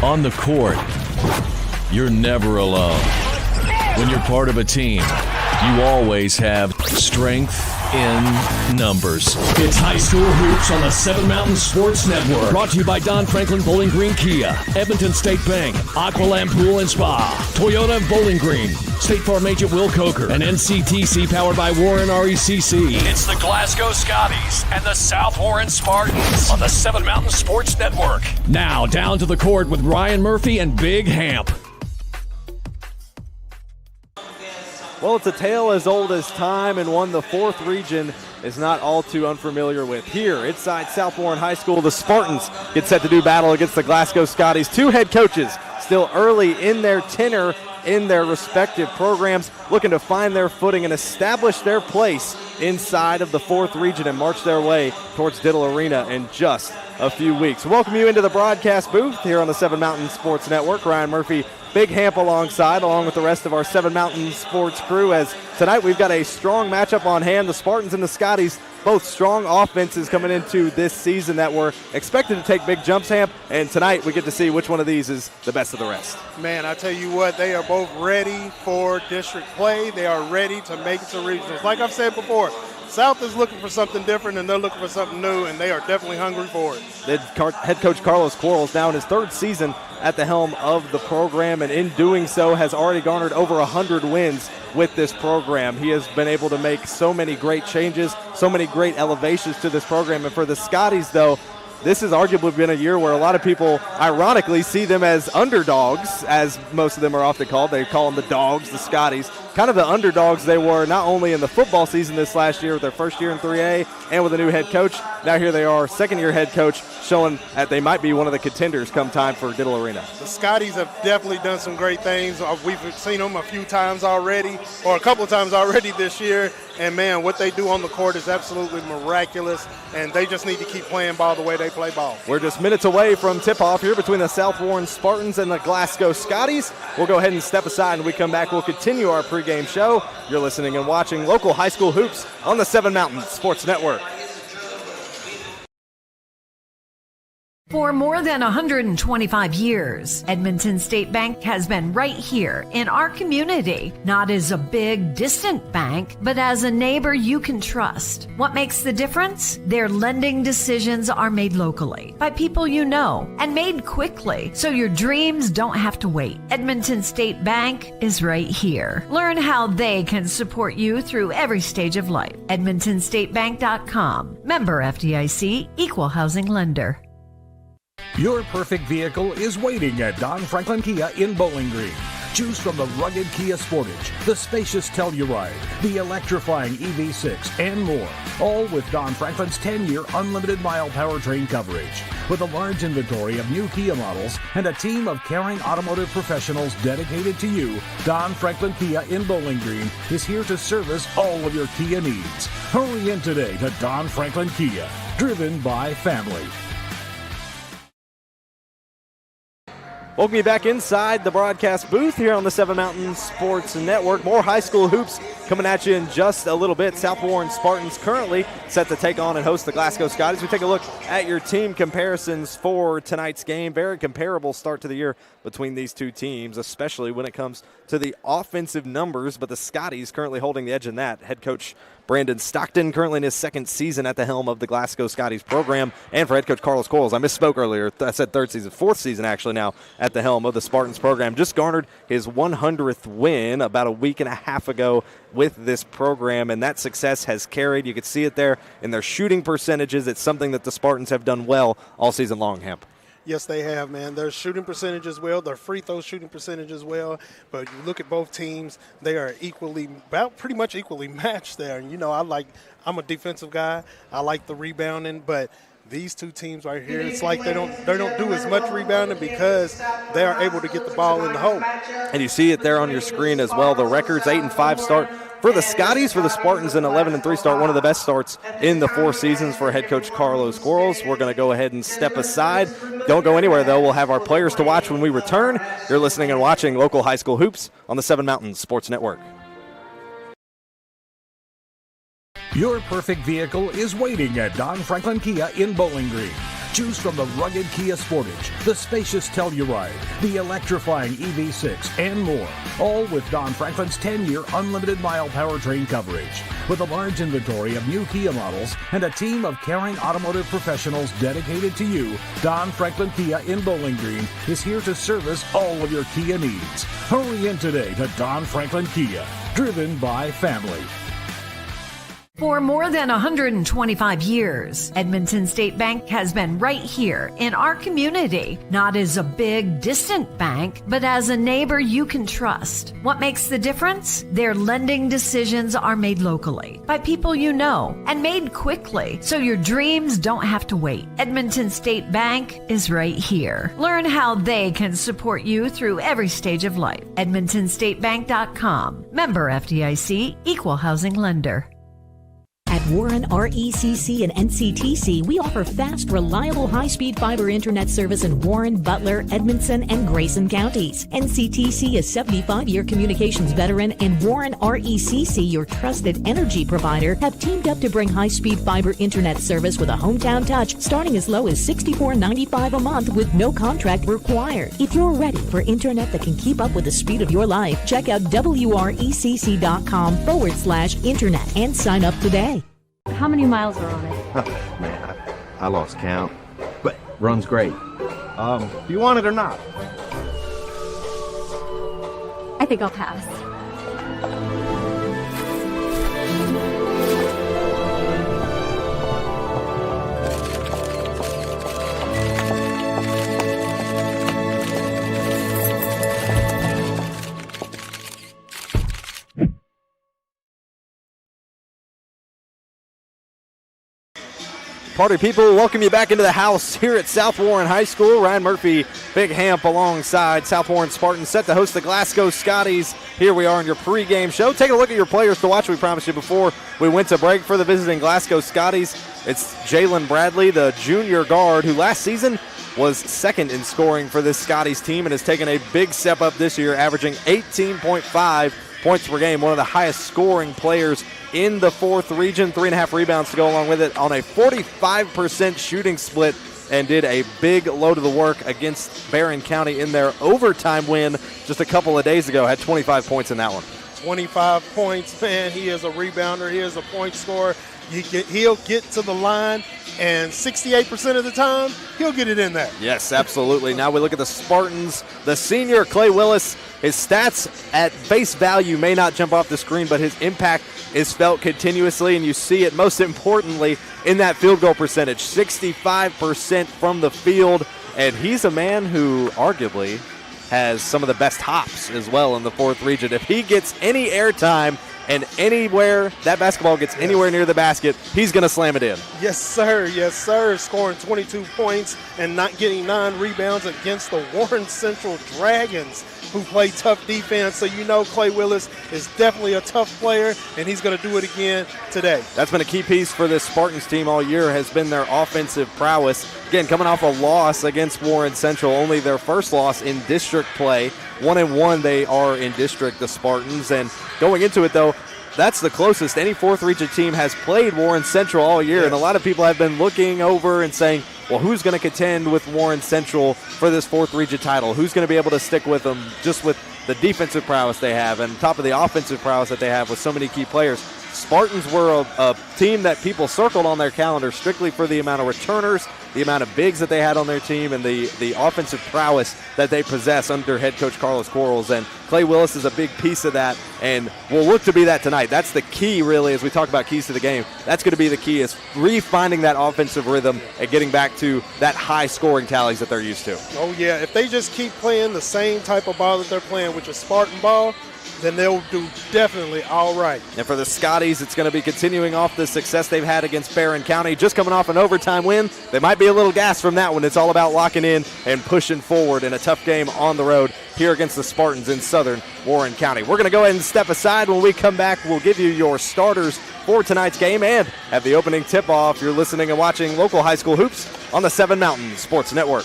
On the court, you're never alone. When you're part of a team, you always have strength in numbers. It's High School Hoops on the Seven Mountain Sports Network. Brought to you by Don Franklin Bowling Green Kia, Edmonton State Bank, Aqualand Pool and Spa, Toyota of Bowling Green, State Farm agent Will Coker, and NCTC powered by Warren RECC. It's the Glasgow Scotties and the South Warren Spartans on the Seven Mountain Sports Network. Now down to the court with Ryan Murphy and Big Hamp. Well, it's a tale as old as time and one the fourth region is not all too unfamiliar with. Here, inside South Warren High School, the Spartans get set to do battle against the Glasgow Scotties. Two head coaches still early in their tenure in their respective programs, looking to find their footing and establish their place inside of the fourth region and march their way towards Diddle Arena in just a few weeks. Welcome you into the broadcast booth here on the Seven Mountain Sports Network. Ryan Murphy, Big Hamp along with the rest of our Seven Mountain Sports crew, as tonight we've got a strong matchup on hand. The Spartans and the Scotties, both strong offenses coming into this season that were expected to take big jumps, Hamp, and tonight we get to see which one of these is the best of the rest. Man, I tell you what, they are both ready for district play. They are ready to make it to regionals. Like I've said before, South is looking for something different, and they're looking for something new, and they are definitely hungry for it. Head coach Carlos Quarles now in his third season at the helm of the program, and in doing so has already garnered over 100 wins with this program. He has been able to make so many great changes, so many great elevations to this program. And for the Scotties, though, this has arguably been a year where a lot of people, ironically, see them as underdogs, as most of them are often called. They call them the dogs, the Scotties. Kind of the underdogs they were not only in the football season this last year with their first year in 3A and with a new head coach. Now here they are, second-year head coach, showing that they might be one of the contenders come time for Diddle Arena. The Scotties have definitely done some great things. We've seen them a few times already, or a couple of times already this year. And, man, what they do on the court is absolutely miraculous, and they just need to keep playing ball the way they play ball. We're just minutes away from tip-off here between the South Warren Spartans and the Glasgow Scotties. We'll go ahead and step aside, and when we come back, we'll continue our pregame show. You're listening and watching local high school hoops on the Seven Mountain Sports Network. For more than 125 years, Edmonton State Bank has been right here in our community, not as a big, distant bank, but as a neighbor you can trust. What makes the difference? Their lending decisions are made locally by people you know and made quickly, so your dreams don't have to wait. Edmonton State Bank is right here. Learn how they can support you through every stage of life. EdmontonStateBank.com. Member FDIC, Equal Housing Lender. Your perfect vehicle is waiting at Don Franklin Kia in Bowling Green. Choose from the rugged Kia Sportage, the spacious Telluride, the electrifying EV6, and more. All with Don Franklin's 10-year unlimited mile powertrain coverage. With a large inventory of new Kia models and a team of caring automotive professionals dedicated to you, Don Franklin Kia in Bowling Green is here to service all of your Kia needs. Hurry in today to Don Franklin Kia, driven by family. Welcome you back inside the broadcast booth here on the Seven Mountain Sports Network. More high school hoops coming at you in just a little bit. South Warren Spartans currently set to take on and host the Glasgow Scotties. We take a look at your team comparisons for tonight's game. Very comparable start to the year between these two teams, especially when it comes to the offensive numbers, but the Scotties currently holding the edge in that. Head coach Brandon Stockton currently in his second season at the helm of the Glasgow Scotties program, and for head coach Carlos Quarles, I misspoke earlier, I said third season, fourth season actually now at the helm of the Spartans program. Just garnered his 100th win about a week and a half ago with this program, and that success has carried. You could see it there in their shooting percentages. It's something that the Spartans have done well all season long, Hamp. Yes, they have, man. Their shooting percentage as well, their free throw shooting percentage as well. But you look at both teams, they are pretty much equally matched there. And, I'm a defensive guy. I like the rebounding, but these two teams right here, it's like they don't do as much rebounding because they are able to get the ball in the hole. And you see it there on your screen as well. The records 8-5 start for the Scotties. For the Spartans, an 11-3 start, one of the best starts in the 4 seasons for head coach Carlos Quarles. We're going to go ahead and step aside. Don't go anywhere, though. We'll have our players to watch when we return. You're listening and watching local high school hoops on the Seven Mountains Sports Network. Your perfect vehicle is waiting at Don Franklin Kia in Bowling Green. Choose from the rugged Kia Sportage, the spacious Telluride, the electrifying EV6, and more. All with Don Franklin's 10-year unlimited mile powertrain coverage. With a large inventory of new Kia models and a team of caring automotive professionals dedicated to you, Don Franklin Kia in Bowling Green is here to service all of your Kia needs. Hurry in today to Don Franklin Kia, driven by family. For more than 125 years, Edmonton State Bank has been right here in our community, not as a big, distant bank, but as a neighbor you can trust. What makes the difference? Their lending decisions are made locally by people you know and made quickly, so your dreams don't have to wait. Edmonton State Bank is right here. Learn how they can support you through every stage of life. EdmontonStateBank.com. Member FDIC, Equal Housing Lender. At Warren RECC and NCTC, we offer fast, reliable, high-speed fiber internet service in Warren, Butler, Edmondson, and Grayson counties. NCTC is 75-year communications veteran, and Warren RECC, your trusted energy provider, have teamed up to bring high-speed fiber internet service with a hometown touch, starting as low as $64.95 a month with no contract required. If you're ready for internet that can keep up with the speed of your life, check out WRECC.com/internet and sign up today. How many miles are on it? Man, I lost count, but runs great. Do you want it or not? I think I'll pass. Party people, welcome you back into the house here at South Warren High School. Ryan Murphy, Big Hamp alongside South Warren Spartans set to host the Glasgow Scotties. Here we are in your pregame show. Take a look at your players to watch. We promised you before we went to break for the visiting Glasgow Scotties. It's Jalen Bradley, the junior guard, who last season was second in scoring for this Scotties team and has taken a big step up this year, averaging 18.5 points per game, one of the highest scoring players in the 4th region. 3.5 rebounds to go along with it on a 45% shooting split, and did a big load of the work against Barron County in their overtime win just a couple of days ago. Had 25 points in that one. 25 points, man. He is a rebounder. He is a point scorer. He'll get to the line, and 68% of the time, he'll get it in there. Yes, absolutely. Now we look at the Spartans. The senior, Clay Willis, his stats at face value may not jump off the screen, but his impact is felt continuously, and you see it most importantly in that field goal percentage, 65% from the field. And he's a man who arguably has some of the best hops as well in the 4th region. If he gets any airtime and anywhere that basketball gets anywhere near the basket, he's going to slam it in. Yes, sir. Yes, sir. Scoring 22 points and not getting 9 rebounds against the Warren Central Dragons, who play tough defense. So you know Clay Willis is definitely a tough player, and he's going to do it again today. That's been a key piece for this Spartans team all year, has been their offensive prowess. Again, coming off a loss against Warren Central, only their first loss in district play. 1-1 they are in district, the Spartans. And going into it, though, that's the closest any 4th region team has played Warren Central all year. Yes. And a lot of people have been looking over and saying, well, who's going to contend with Warren Central for this 4th region title? Who's going to be able to stick with them just with the defensive prowess they have and top of the offensive prowess that they have with so many key players? Spartans were a team that people circled on their calendar strictly for the amount of returners, the amount of bigs that they had on their team, and the offensive prowess that they possess under head coach Carlos Quarles. And Clay Willis is a big piece of that, and will look to be that tonight. That's the key, really, as we talk about keys to the game. That's going to be the key, is refinding that offensive rhythm and getting back to that high scoring tallies that they're used to. Oh, yeah. If they just keep playing the same type of ball that they're playing, which is Spartan ball, then they'll do definitely all right. And for the Scotties, it's going to be continuing off the success they've had against Barron County. Just coming off an overtime win, they might be a little gassed from that one. It's all about locking in and pushing forward in a tough game on the road here against the Spartans in southern Warren County. We're going to go ahead and step aside. When we come back, we'll give you your starters for tonight's game and have the opening tip-off. You're listening and watching local high school hoops on the 7 Mountain Sports Network.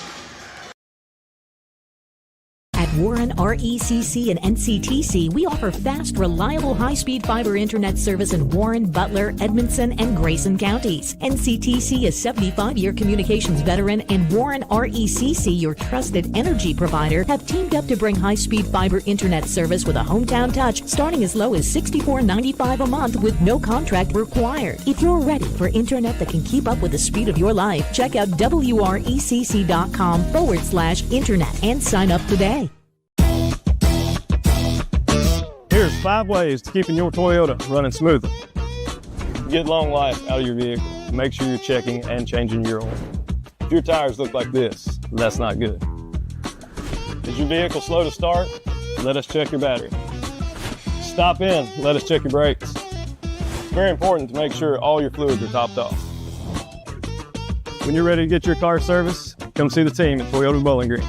At At Warren RECC and NCTC, we offer fast, reliable, high-speed fiber internet service in Warren, Butler, Edmondson, and Grayson counties. NCTC, a 75-year communications veteran, and Warren RECC, your trusted energy provider, have teamed up to bring high-speed fiber internet service with a hometown touch starting as low as $64.95 a month with no contract required. If you're ready for internet that can keep up with the speed of your life, check out wrecc.com/internet and sign up today. Here's 5 ways to keeping your Toyota running smoothly. Get long life out of your vehicle. Make sure you're checking and changing your oil. If your tires look like this, that's not good. Is your vehicle slow to start? Let us check your battery. Stop in, let us check your brakes. It's very important to make sure all your fluids are topped off. When you're ready to get your car serviced, come see the team at Toyota Bowling Green.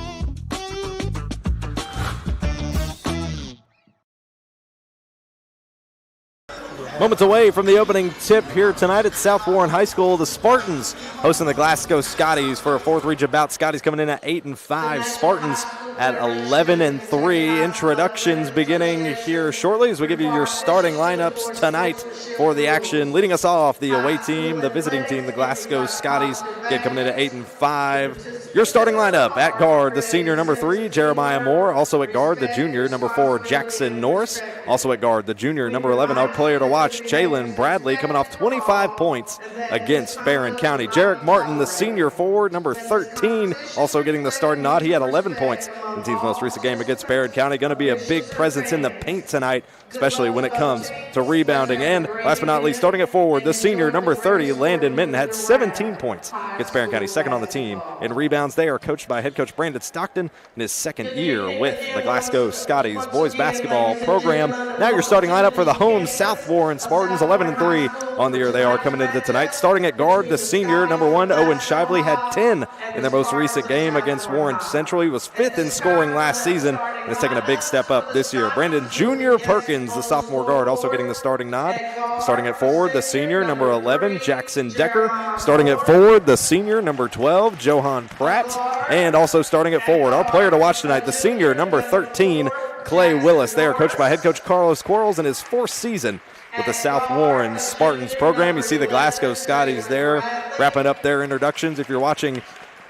Moments away from the opening tip here tonight at South Warren High School. The Spartans hosting the Glasgow Scotties for a 4th region bout. Scotties coming in at 8-5. Spartans at 11-3. Introductions beginning here shortly as we give you your starting lineups tonight for the action. Leading us off, the away team, the visiting team, the Glasgow Scotties, again coming in at 8-5. Your starting lineup: at guard, the senior number 3, Jeremiah Moore. Also at guard, the junior number 4, Jackson Norris. Also at guard, the junior number 11, our player to watch, Jalen Bradley, coming off 25 points against Barron County. Jarek Martin, the senior forward, number 13, also getting the starting nod. He had 11 points in the team's most recent game against Barron County. Going to be a big presence in the paint tonight, especially when it comes to rebounding. And last but not least, starting at forward, the senior number 30, Landon Minton, had 17 points against Barron County, second on the team in rebounds. They are coached by head coach Brandon Stockton in his second year with the Glasgow Scotties boys basketball program. Now your starting lineup for the home South Warren Spartans, 11-3 on the year they are coming into tonight. Starting at guard, the senior number 1, Owen Shively, had 10 in their most recent game against Warren Central. He was 5th in scoring last season and has taken a big step up this year. Brandon Jr. Perkins, the sophomore guard, also getting the starting nod. Starting at forward, the senior number 11, Jackson Decker. Starting at forward, the senior number 12, Johan Pratt. And also starting at forward, our player to watch tonight, the senior number 13, Clay Willis. They are coached by head coach Carlos Quarles in his 4th season with the South Warren Spartans program. You see the Glasgow Scotties there wrapping up their introductions. If you're watching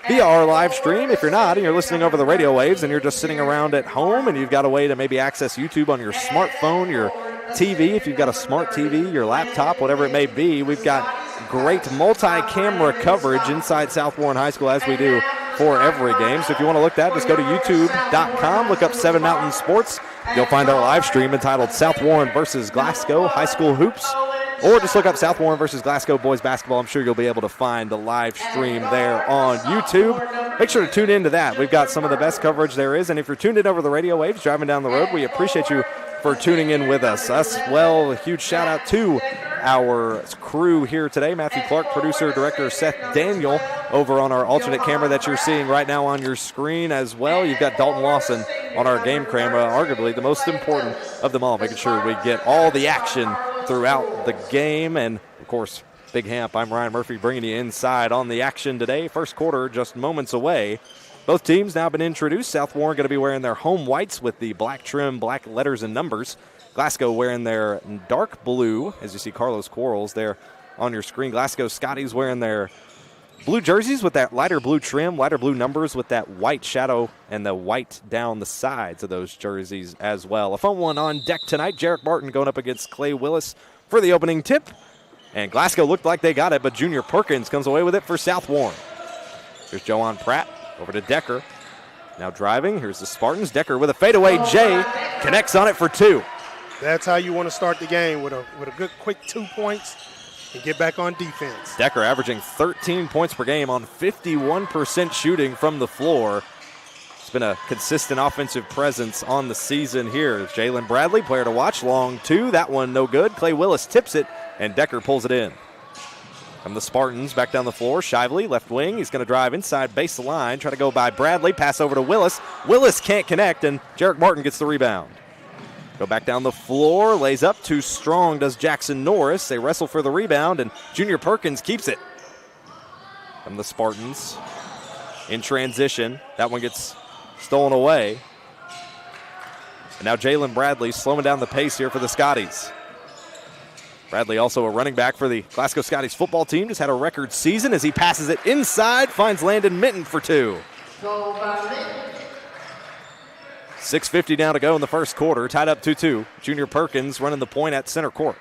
via our live stream, if you're not and you're listening over the radio waves and you're just sitting around at home and you've got a way to maybe access YouTube on your smartphone, your TV, if you've got a smart TV, your laptop, whatever it may be, we've got great multi-camera coverage inside South Warren High School as we do for every game. So if you want to look at that, just go to youtube.com, look up 7 Mountain Sports. You'll find our live stream entitled South Warren versus Glasgow High School Hoops. Or just look up South Warren versus Glasgow boys basketball. I'm sure you'll be able to find the live stream there on YouTube. Make sure to tune into that. We've got some of the best coverage there is. And if you're tuned in over the radio waves driving down the road, we appreciate you for tuning in with us. A huge shout out to our crew here today. Matthew Clark, producer, director Seth Daniel, over on our alternate camera that you're seeing right now on your screen as well. You've got Dalton Lawson on our game camera, arguably the most important of them all, making sure we get all the action throughout the game. And of course, Big Hamp, I'm Ryan Murphy bringing you inside on the action today. First quarter just moments away. Both teams now been introduced. South Warren going to be wearing their home whites with the black trim, black letters and numbers. Glasgow wearing their dark blue, as you see Carlos Quarles there on your screen. Glasgow Scotties wearing their blue jerseys with that lighter blue trim, lighter blue numbers with that white shadow and the white down the sides of those jerseys as well. A fun one on deck tonight. Jarek Martin going up against Clay Willis for the opening tip. And Glasgow looked like they got it, but Junior Perkins comes away with it for South Warren. Here's Johan Pratt over to Decker. Now driving. Here's the Spartans. Decker with a fadeaway J. Connects on it for 2. That's how you want to start the game, with a good quick 2 points and get back on defense. Decker averaging 13 points per game on 51% shooting from the floor. It's been a consistent offensive presence on the season here. Jalen Bradley, player to watch, long 2. That one no good. Clay Willis tips it, and Decker pulls it in. From the Spartans, back down the floor, Shively, left wing. He's going to drive inside baseline, try to go by Bradley, pass over to Willis. Willis can't connect, and Jarek Martin gets the rebound. Go back down the floor, lays up, too strong does Jackson Norris. They wrestle for the rebound, and Junior Perkins keeps it. From the Spartans, in transition, that one gets stolen away. And now Jalen Bradley slowing down the pace here for the Scotties. Bradley, also a running back for the Glasgow Scotties football team, just had a record season as he passes it inside, finds Landon Minton for 2. 6:50 now to go in the first quarter, tied up 2-2. Junior Perkins running the point at center court.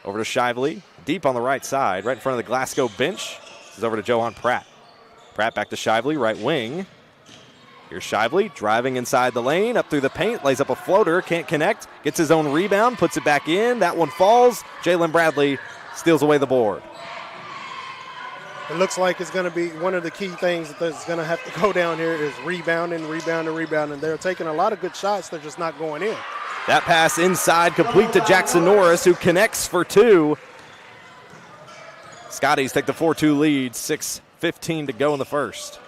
Over to Shively, deep on the right side, right in front of the Glasgow bench. This is over to Johan Pratt. Pratt back to Shively, right wing. Here's Shively driving inside the lane, up through the paint, lays up a floater, can't connect, gets his own rebound, puts it back in. That one falls. Jalen Bradley steals away the board. It looks like it's going to be one of the key things that's going to have to go down here is rebounding. They're taking a lot of good shots. They're just not going in. That pass inside, complete to Jackson Norris, who connects for 2. Scotties take the 4-2 lead, 6:15 to go in the first.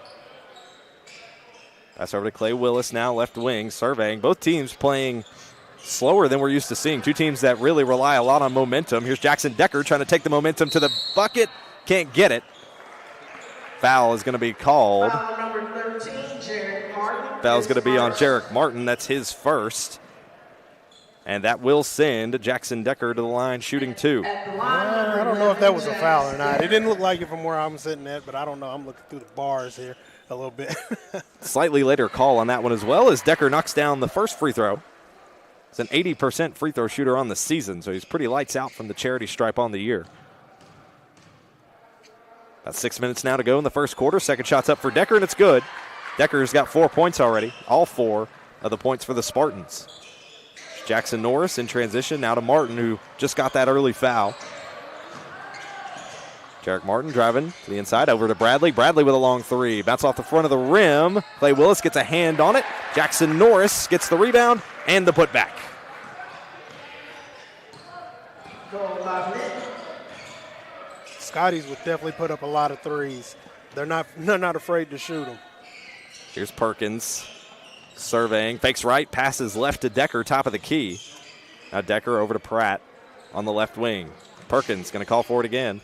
Pass over to Clay Willis now, left wing, surveying. Both teams playing slower than we're used to seeing. Two teams that really rely a lot on momentum. Here's Jackson Decker trying to take the momentum to the bucket. Can't get it. Foul is going to be called. Foul number 13, Jarek Martin. Foul's going to be on Jarek Martin. That's his first. And that will send Jackson Decker to the line shooting 2. I don't know if that was a foul or not. It didn't look like it from where I'm sitting at, but I don't know. I'm looking through the bars here a little bit. Slightly later call on that one as well as Decker knocks down the first free throw. He's an 80% free throw shooter on the season, so he's pretty lights out from the charity stripe on the year. About 6 minutes now to go in the first quarter. Second shot's up for Decker, and it's good. Decker's got 4 points already, all 4 of the points for the Spartans. Jackson Norris in transition now to Martin, who just got that early foul. Jarek Martin driving to the inside, over to Bradley. Bradley with a long 3. Bounce off the front of the rim. Clay Willis gets a hand on it. Jackson Norris gets the rebound and the putback. Scotties would definitely put up a lot of threes. They're not afraid to shoot them. Here's Perkins surveying, fakes right, passes left to Decker, top of the key. Now Decker over to Pratt on the left wing. Perkins going to call for it again.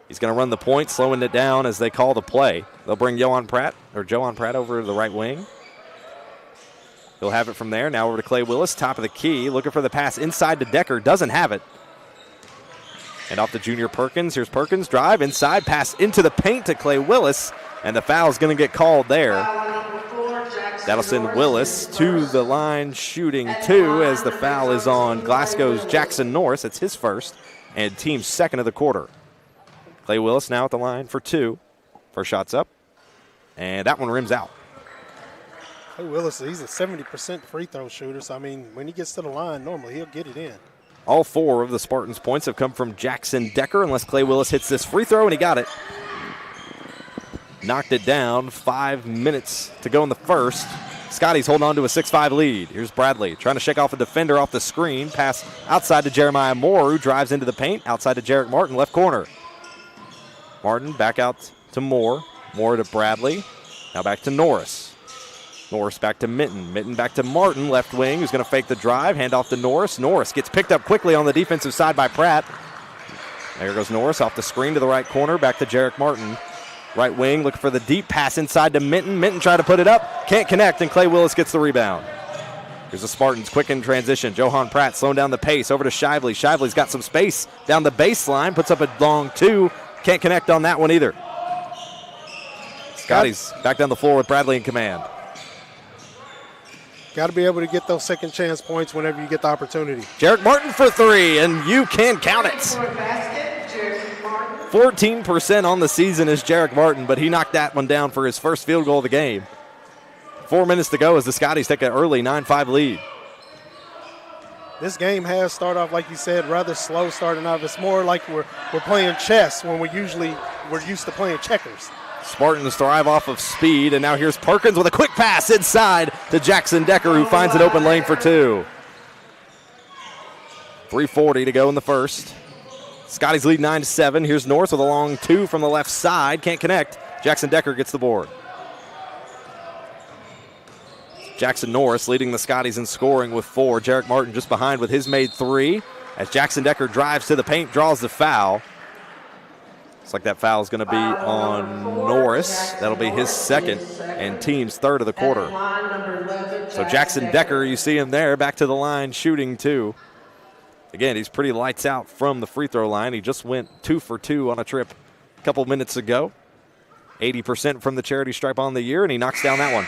He's going to run the point, slowing it down as they call the play. They'll bring Johan Pratt over to the right wing. He'll have it from there. Now over to Clay Willis, top of the key, looking for the pass inside to Decker, doesn't have it. And off to Junior Perkins. Here's Perkins, drive inside, pass into the paint to Clay Willis, and the foul's going to get called there. That'll send Willis to the line shooting 2 as the foul is on Glasgow's Jackson Norris. It's his first and team's second of the quarter. Clay Willis now at the line for 2. First shot's up, and that one rims out. Clay Willis, he's a 70% free throw shooter, so, I mean, when he gets to the line, normally he'll get it in. All 4 of the Spartans' points have come from Jackson Decker, unless Clay Willis hits this free throw, and he got it. Knocked it down. 5 minutes to go in the first. Scotties holding on to a 6-5 lead. Here's Bradley trying to shake off a defender off the screen. Pass outside to Jeremiah Moore, who drives into the paint. Outside to Jarek Martin, left corner. Martin back out to Moore. Moore to Bradley. Now back to Norris. Norris back to Minton. Minton back to Martin, left wing, who's going to fake the drive. Hand off to Norris. Norris gets picked up quickly on the defensive side by Pratt. There goes Norris off the screen to the right corner. Back to Jarek Martin. Right wing, looking for the deep pass inside to Minton. Minton tried to put it up. Can't connect, and Clay Willis gets the rebound. Here's the Spartans quick in transition. Johan Pratt slowing down the pace. Over to Shively. Shively's got some space down the baseline. Puts up a long 2. Can't connect on that one either. Scotties back down the floor with Bradley in command. Got to be able to get those second chance points whenever you get the opportunity. Jarek Martin for 3, and you can count it. 14% on the season is Jarek Martin, but he knocked that one down for his first field goal of the game. 4 minutes to go as the Scotties take an early 9-5 lead. This game has started off, like you said, rather slow starting off. It's more like we're playing chess when we're used to playing checkers. Spartans thrive off of speed, and now here's Perkins with a quick pass inside to Jackson Decker, who finds an open lane for 2. 3:40 to go in the first. Scotties lead 9-7. Here's North with a long 2 from the left side. Can't connect. Jackson Decker gets the board. Jackson Norris leading the Scotties in scoring with 4. Jarek Martin just behind with his made 3. As Jackson Decker drives to the paint, draws the foul. Looks like that foul is going to be on Norris. That'll be his second and team's third of the quarter. So Jackson Decker, you see him there, back to the line shooting too. Again, he's pretty lights out from the free throw line. He just went 2 for 2 on a trip a couple minutes ago. 80% from the charity stripe on the year, and he knocks down that one.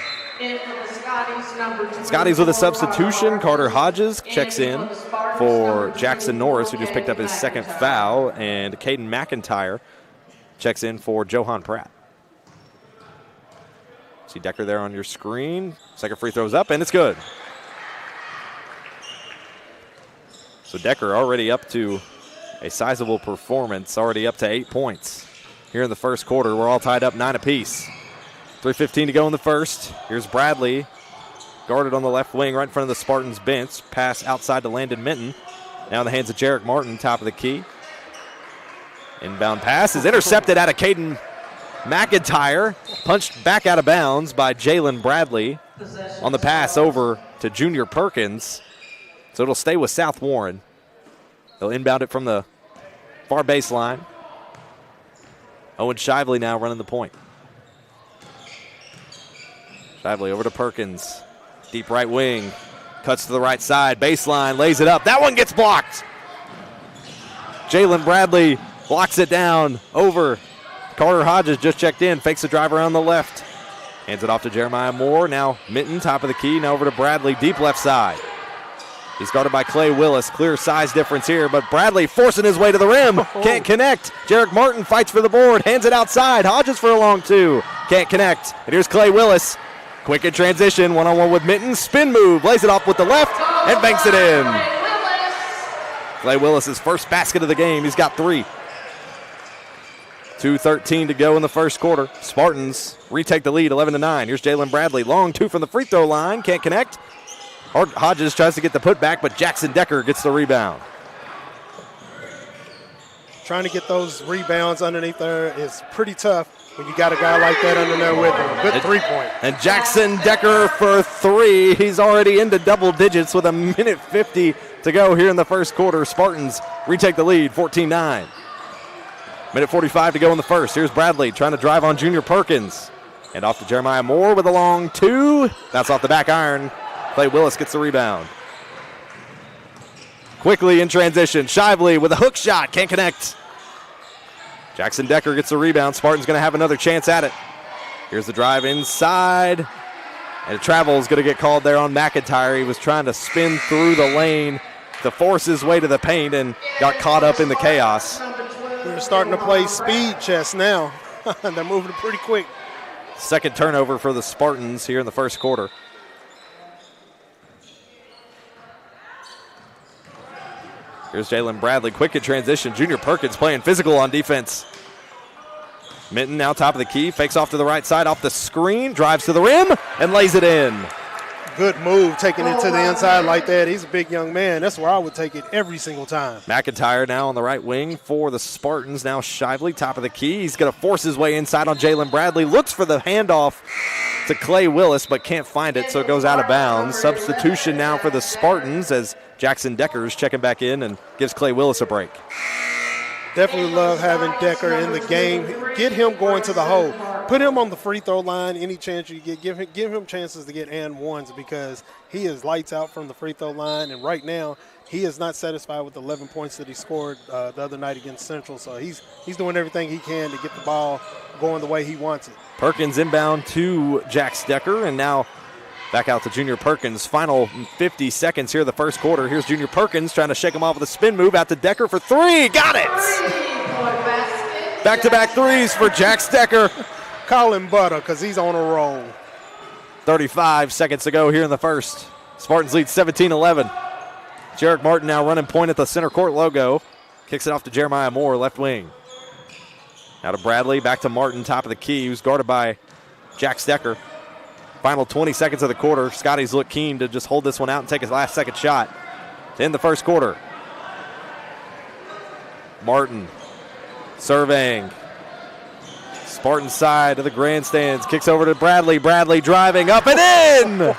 Scotties with a substitution. Carter Hodges checks in for Jackson Norris, who just picked up his second foul, and Caden McIntyre checks in for Johan Pratt. See Decker there on your screen. Second free throw's up, and it's good. So Decker already up to a sizable performance, already up to 8 points. Here in the first quarter, we're all tied up 9 apiece. 3:15 to go in the first. Here's Bradley, guarded on the left wing right in front of the Spartans bench. Pass outside to Landon Minton. Now in the hands of Jarek Martin, top of the key. Inbound pass is intercepted out of Caden McIntyre. Punched back out of bounds by Jalen Bradley on the pass over to Junior Perkins. So it'll stay with South Warren. They'll inbound it from the far baseline. Owen Shively now running the point. Shively over to Perkins. Deep right wing. Cuts to the right side. Baseline. Lays it up. That one gets blocked. Jalen Bradley blocks it down over. Carter Hodges just checked in. Fakes the drive around the left. Hands it off to Jeremiah Moore. Now Minton, top of the key. Now over to Bradley. Deep left side. He's guarded by Clay Willis. Clear size difference here, but Bradley forcing his way to the rim. Can't connect. Jarek Martin fights for the board. Hands it outside. Hodges for a long two. Can't connect. And here's Clay Willis. Quick in transition. One-on-one with Minton. Spin move. Lays it off with the left and banks it in. Clay Willis' first basket of the game. He's got 3. 2:13 to go in the first quarter. Spartans retake the lead 11-9. Here's Jalen Bradley. Long two from the free throw line. Can't connect. Hodges tries to get the putback, but Jackson Decker gets the rebound. Trying to get those rebounds underneath there is pretty tough when you got a guy like that under there with a good 3-point. And Jackson Decker for 3. He's already into double digits with 1:50 to go here in the first quarter. Spartans retake the lead 14-9. 1:45 to go in the first. Here's Bradley trying to drive on Junior Perkins. And off to Jeremiah Moore with a long 2. That's off the back iron. Clay Willis gets the rebound. Quickly in transition. Shively with a hook shot. Can't connect. Jackson Decker gets the rebound. Spartan's going to have another chance at it. Here's the drive inside. And a travel is going to get called there on McIntyre. He was trying to spin through the lane to force his way to the paint and got caught up in the chaos. We're starting to play speed chess now. They're moving pretty quick. Second turnover for the Spartans here in the first quarter. Here's Jalen Bradley, quick in transition. Junior Perkins playing physical on defense. Minton now top of the key, fakes off to the right side, off the screen, drives to the rim, and lays it in. Good move, taking it to the inside like that. He's a big young man. That's where I would take it every single time. McIntyre now on the right wing for the Spartans. Now Shively, top of the key. He's going to force his way inside on Jalen Bradley. Looks for the handoff to Clay Willis, but can't find it, so it goes out of bounds. Substitution now for the Spartans as Jackson Decker's checking back in and gives Clay Willis a break. Definitely love having Decker in the game. Get him going to the hole. Put him on the free throw line any chance you get. Give him chances to get and ones because he is lights out from the free throw line. And right now, he is not satisfied with the 11 points that he scored the other night against Central. So he's doing everything he can to get the ball going the way he wants it. Perkins inbound to Jax Decker, and now back out to Junior Perkins. Final 50 seconds here of the first quarter. Here's Junior Perkins trying to shake him off with a spin move. Out to Decker for 3. Got it! Back-to-back threes for Jax Decker. Call him Butter because he's on a roll. 35 seconds to go here in the first. Spartans lead 17-11. Jarek Martin now running point at the center court logo. Kicks it off to Jeremiah Moore, left wing. Now to Bradley, back to Martin, top of the key, who's guarded by Jax Decker. Final 20 seconds of the quarter. Scotties look keen to just hold this one out and take his last second shot to end the first quarter. Martin surveying. Spartan side of the grandstands. Kicks over to Bradley. Bradley driving up and in!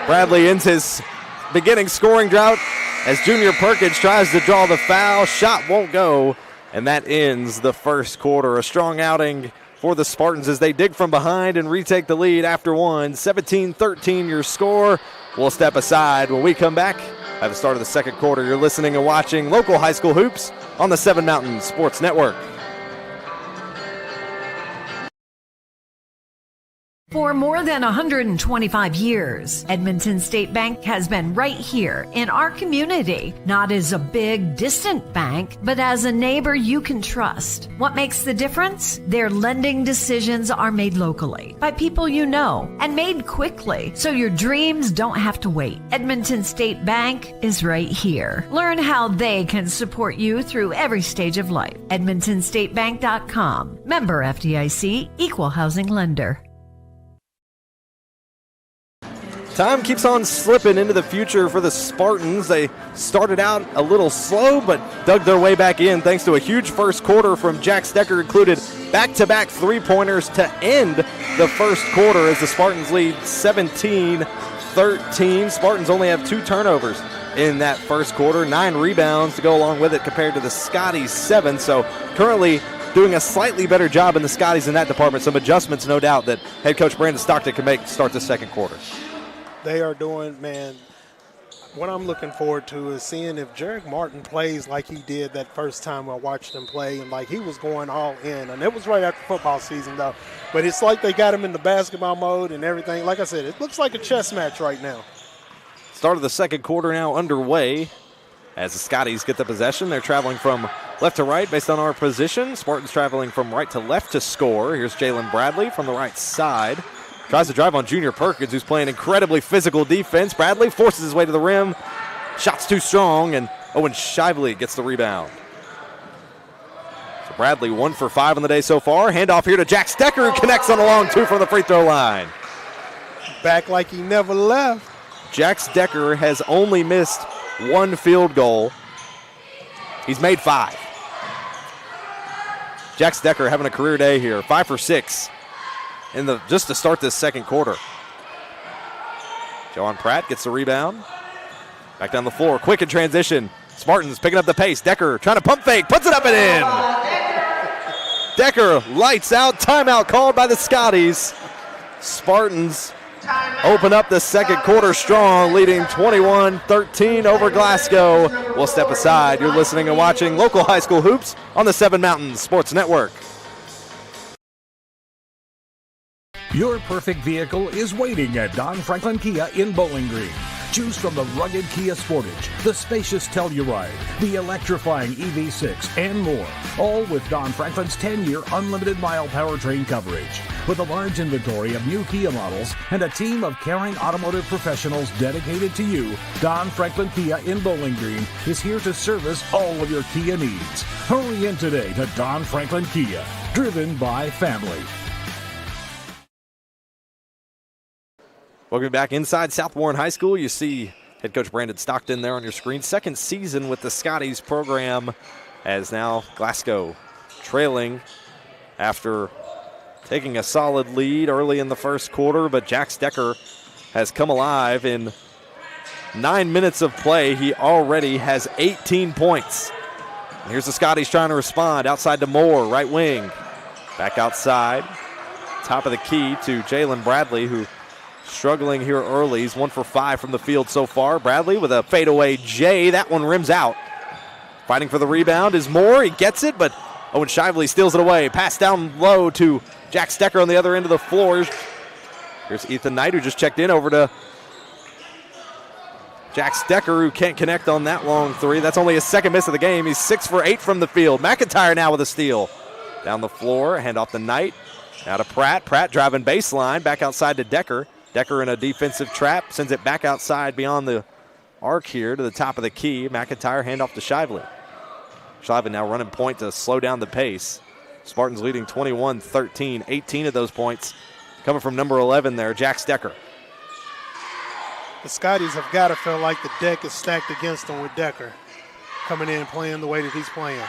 Bradley ends his beginning scoring drought as Junior Perkins tries to draw the foul. Shot won't go, and that ends the first quarter. A strong outing for the Spartans as they dig from behind and retake the lead after one. 17-13 your score. We'll step aside when we come back at the start of the second quarter. You're listening and watching local high school hoops on the 7 Mountain Sports Network. For more than 125 years, Edmonton State Bank has been right here in our community, not as a big, distant bank, but as a neighbor you can trust. What makes the difference? Their lending decisions are made locally by people you know and made quickly, so your dreams don't have to wait. Edmonton State Bank is right here. Learn how they can support you through every stage of life. EdmontonStateBank.com. Member FDIC, Equal Housing Lender. Time keeps on slipping into the future for the Spartans. They started out a little slow, but dug their way back in thanks to a huge first quarter from Jack Stecker, included back-to-back three-pointers to end the first quarter as the Spartans lead 17-13. Spartans only have 2 turnovers in that first quarter, 9 rebounds to go along with it compared to the Scotties' 7. So currently doing a slightly better job in the Scotties in that department. Some adjustments, no doubt, that head coach Brandon Stockton can make to start the second quarter. They are doing, man, what I'm looking forward to is seeing if Jarek Martin plays like he did that first time I watched him play, and like he was going all in. And it was right after football season, though. But it's like they got him in the basketball mode and everything. Like I said, it looks like a chess match right now. Start of the second quarter now underway as the Scotties get the possession. They're traveling from left to right based on our position. Spartans traveling from right to left to score. Here's Jalen Bradley from the right side. Tries to drive on Junior Perkins, who's playing incredibly physical defense. Bradley forces his way to the rim. Shot's too strong, and Owen Shively gets the rebound. So Bradley 1 for 5 on the day so far. Handoff here to Jack Stecker, who connects on a long 2 from the free throw line. Back like he never left. Jack Stecker has only missed 1 field goal. He's made 5. Jack Stecker having a career day here, 5 for 6. Just to start this second quarter. John Pratt gets the rebound. Back down the floor, quick in transition. Spartans picking up the pace. Decker trying to pump fake, puts it up and in. Decker lights out, timeout called by the Scotties. Spartans open up the second quarter strong, leading 21-13 over Glasgow. We'll step aside. You're listening and watching local high school hoops on the 7 Mountain Sports Network. Your perfect vehicle is waiting at Don Franklin Kia in Bowling Green. Choose from the rugged Kia Sportage, the spacious Telluride, the electrifying EV6, and more. All with Don Franklin's 10-year unlimited mile powertrain coverage. With a large inventory of new Kia models and a team of caring automotive professionals dedicated to you, Don Franklin Kia in Bowling Green is here to service all of your Kia needs. Hurry in today to Don Franklin Kia, driven by family. Welcome back inside South Warren High School. You see head coach Brandon Stockton there on your screen. Second season with the Scotties program, as now Glasgow trailing after taking a solid lead early in the first quarter, but Jack Stecker has come alive. In 9 minutes of play, he already has 18 points. And here's the Scotties trying to respond. Outside to Moore, right wing. Back outside. Top of the key to Jalen Bradley, who struggling here early. He's 1 for 5 from the field so far. Bradley with a fadeaway J. That one rims out. Fighting for the rebound is Moore. He gets it, but Owen Shively steals it away. Pass down low to Jack Stecker on the other end of the floor. Here's Ethan Knight, who just checked in, over to Jack Stecker, who can't connect on that long 3. That's only his second miss of the game. He's 6 for 8 from the field. McIntyre now with a steal. Down the floor, hand off to Knight. Now to Pratt. Pratt driving baseline. Back outside to Decker. Decker in a defensive trap, sends it back outside beyond the arc here to the top of the key. McIntyre handoff to Shively. Shively now running point to slow down the pace. Spartans leading 21-13. 18 of those points coming from number 11 there, Jack Stecker. The Scotties have got to feel like the deck is stacked against them with Decker coming in and playing the way that he's playing.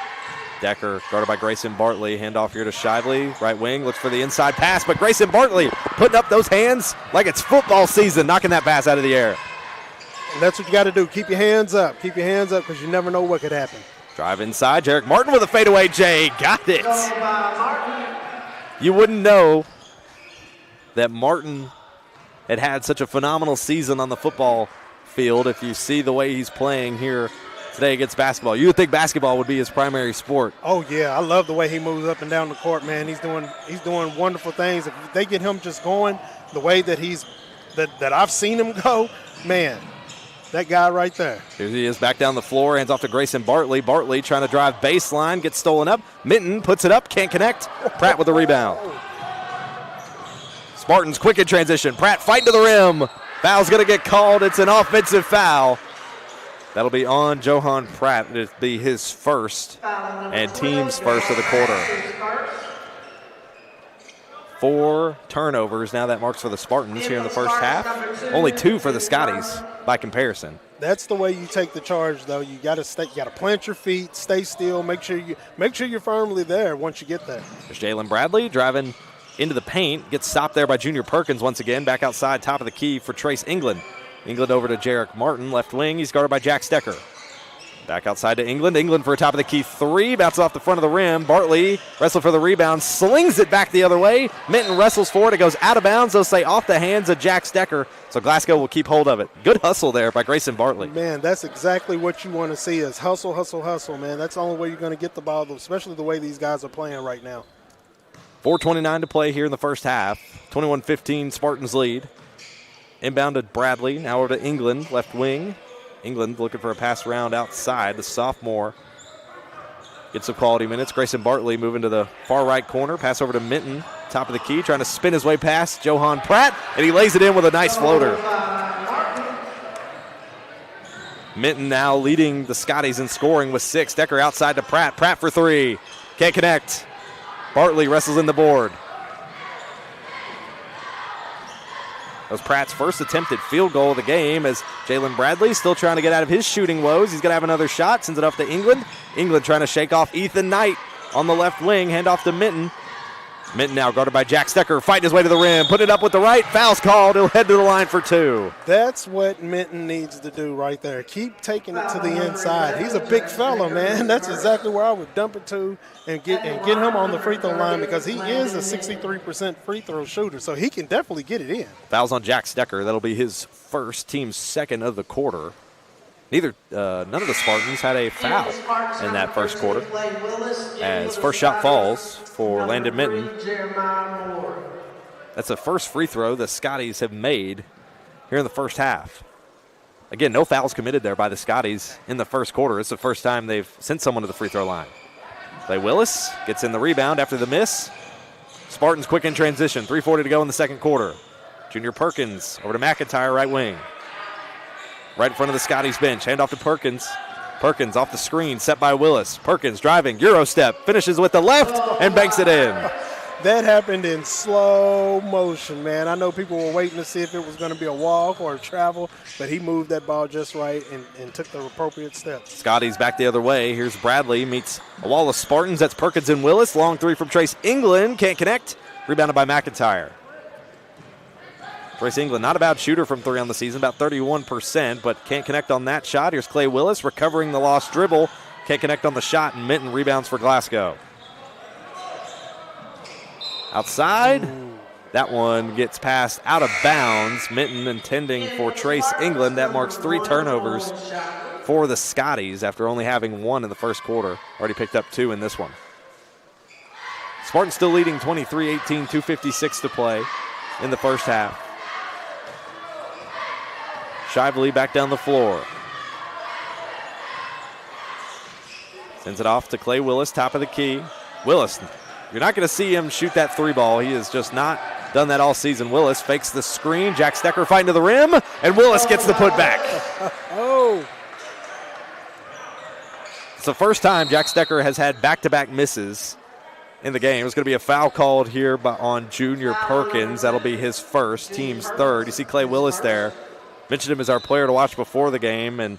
Decker guarded by Grayson Bartley. Handoff here to Shively. Right wing, looks for the inside pass, but Grayson Bartley putting up those hands like it's football season, knocking that pass out of the air. And that's what you got to do. Keep your hands up. Keep your hands up because you never know what could happen. Drive inside. Jarek Martin with a fadeaway J. Got it. You wouldn't know that Martin had such a phenomenal season on the football field if you see the way he's playing here today against basketball. You would think basketball would be his primary sport. Oh, yeah. I love the way he moves up and down the court, man. He's doing wonderful things. If they get him just going the way that that I've seen him go, man, that guy right there. Here he is back down the floor, hands off to Grayson Bartley. Bartley trying to drive baseline, gets stolen up. Minton puts it up, can't connect. Pratt with the rebound. Spartans quick in transition. Pratt fighting to the rim. Foul's going to get called. It's an offensive foul. That'll be on Johan Pratt. It'll be his first and team's first of the quarter. 4 turnovers now that marks for the Spartans here in the first half. Only 2 for the Scotties by comparison. That's the way you take the charge, though. You got to plant your feet, stay still, make sure you're firmly there once you get there. There's Jalen Bradley driving into the paint, gets stopped there by Junior Perkins once again. Back outside, top of the key for Trace England. England over to Jarek Martin, left wing. He's guarded by Jack Stecker. Back outside to England. England for a top of the key 3. Bounces off the front of the rim. Bartley wrestles for the rebound. Slings it back the other way. Minton wrestles for it. It goes out of bounds. They'll say off the hands of Jack Stecker. So Glasgow will keep hold of it. Good hustle there by Grayson Bartley. Man, that's exactly what you want to see is hustle, hustle, hustle, man. That's the only way you're going to get the ball, especially the way these guys are playing right now. 4:29 to play here in the first half. 21-15 Spartans lead. Inbound to Bradley. Now over to England, left wing. England looking for a pass round outside. The sophomore gets some quality minutes. Grayson Bartley moving to the far right corner. Pass over to Minton, top of the key, trying to spin his way past Johan Pratt, and he lays it in with a nice floater. Minton now leading the Scotties in scoring with 6. Decker outside to Pratt. Pratt for 3. Can't connect. Bartley wrestles in the board. That was Pratt's first attempted field goal of the game as Jalen Bradley still trying to get out of his shooting woes. He's going to have another shot. Sends it off to England. England trying to shake off Ethan Knight on the left wing. Hand off to Minton. Minton now guarded by Jack Stecker. Fighting his way to the rim. Put it up with the right. Foul's called. He'll head to the line for 2. That's what Minton needs to do right there. Keep taking it to the inside. He's a big fella, man. That's exactly where I would dump it to and get him on the free throw line because he is a 63% free throw shooter, so he can definitely get it in. Foul's on Jack Stecker. That'll be his first, team's second of the quarter. None of the Spartans had a foul in that first quarter. As first shot falls for Landon Minton. That's the first free throw the Scotties have made here in the first half. Again, no fouls committed there by the Scotties in the first quarter. It's the first time they've sent someone to the free throw line. Clay Willis gets in the rebound after the miss. Spartans quick in transition. 3:40 to go in the second quarter. Junior Perkins over to McIntyre, right wing. Right in front of the Scotties bench. Hand off to Perkins. Perkins off the screen, set by Willis. Perkins driving, Euro step, finishes with the left and banks it in. That happened in slow motion, man. I know people were waiting to see if it was going to be a walk or a travel, but he moved that ball just right and took the appropriate steps. Scotties back the other way. Here's Bradley, meets a wall of Spartans. That's Perkins and Willis. Long 3 from Trace England. Can't connect. Rebounded by McIntyre. Trace England, not a bad shooter from 3 on the season, about 31%, but can't connect on that shot. Here's Clay Willis recovering the lost dribble. Can't connect on the shot, and Minton rebounds for Glasgow. Outside. That one gets passed out of bounds. Minton intending for Trace England. That marks 3 turnovers for the Scotties after only having 1 in the first quarter. Already picked up 2 in this one. Spartans still leading 23-18, 2:56 to play in the first half. Shively back down the floor. Sends it off to Clay Willis, top of the key. Willis, you're not going to see him shoot that 3 ball. He has just not done that all season. Willis fakes the screen. Jack Stecker fighting to the rim, and Willis gets the putback. Oh. It's the first time Jack Stecker has had back-to-back misses in the game. It's going to be a foul called here on Junior Perkins. That'll be his first, team's third. You see Clay Willis there. Mentioned him as our player to watch before the game, and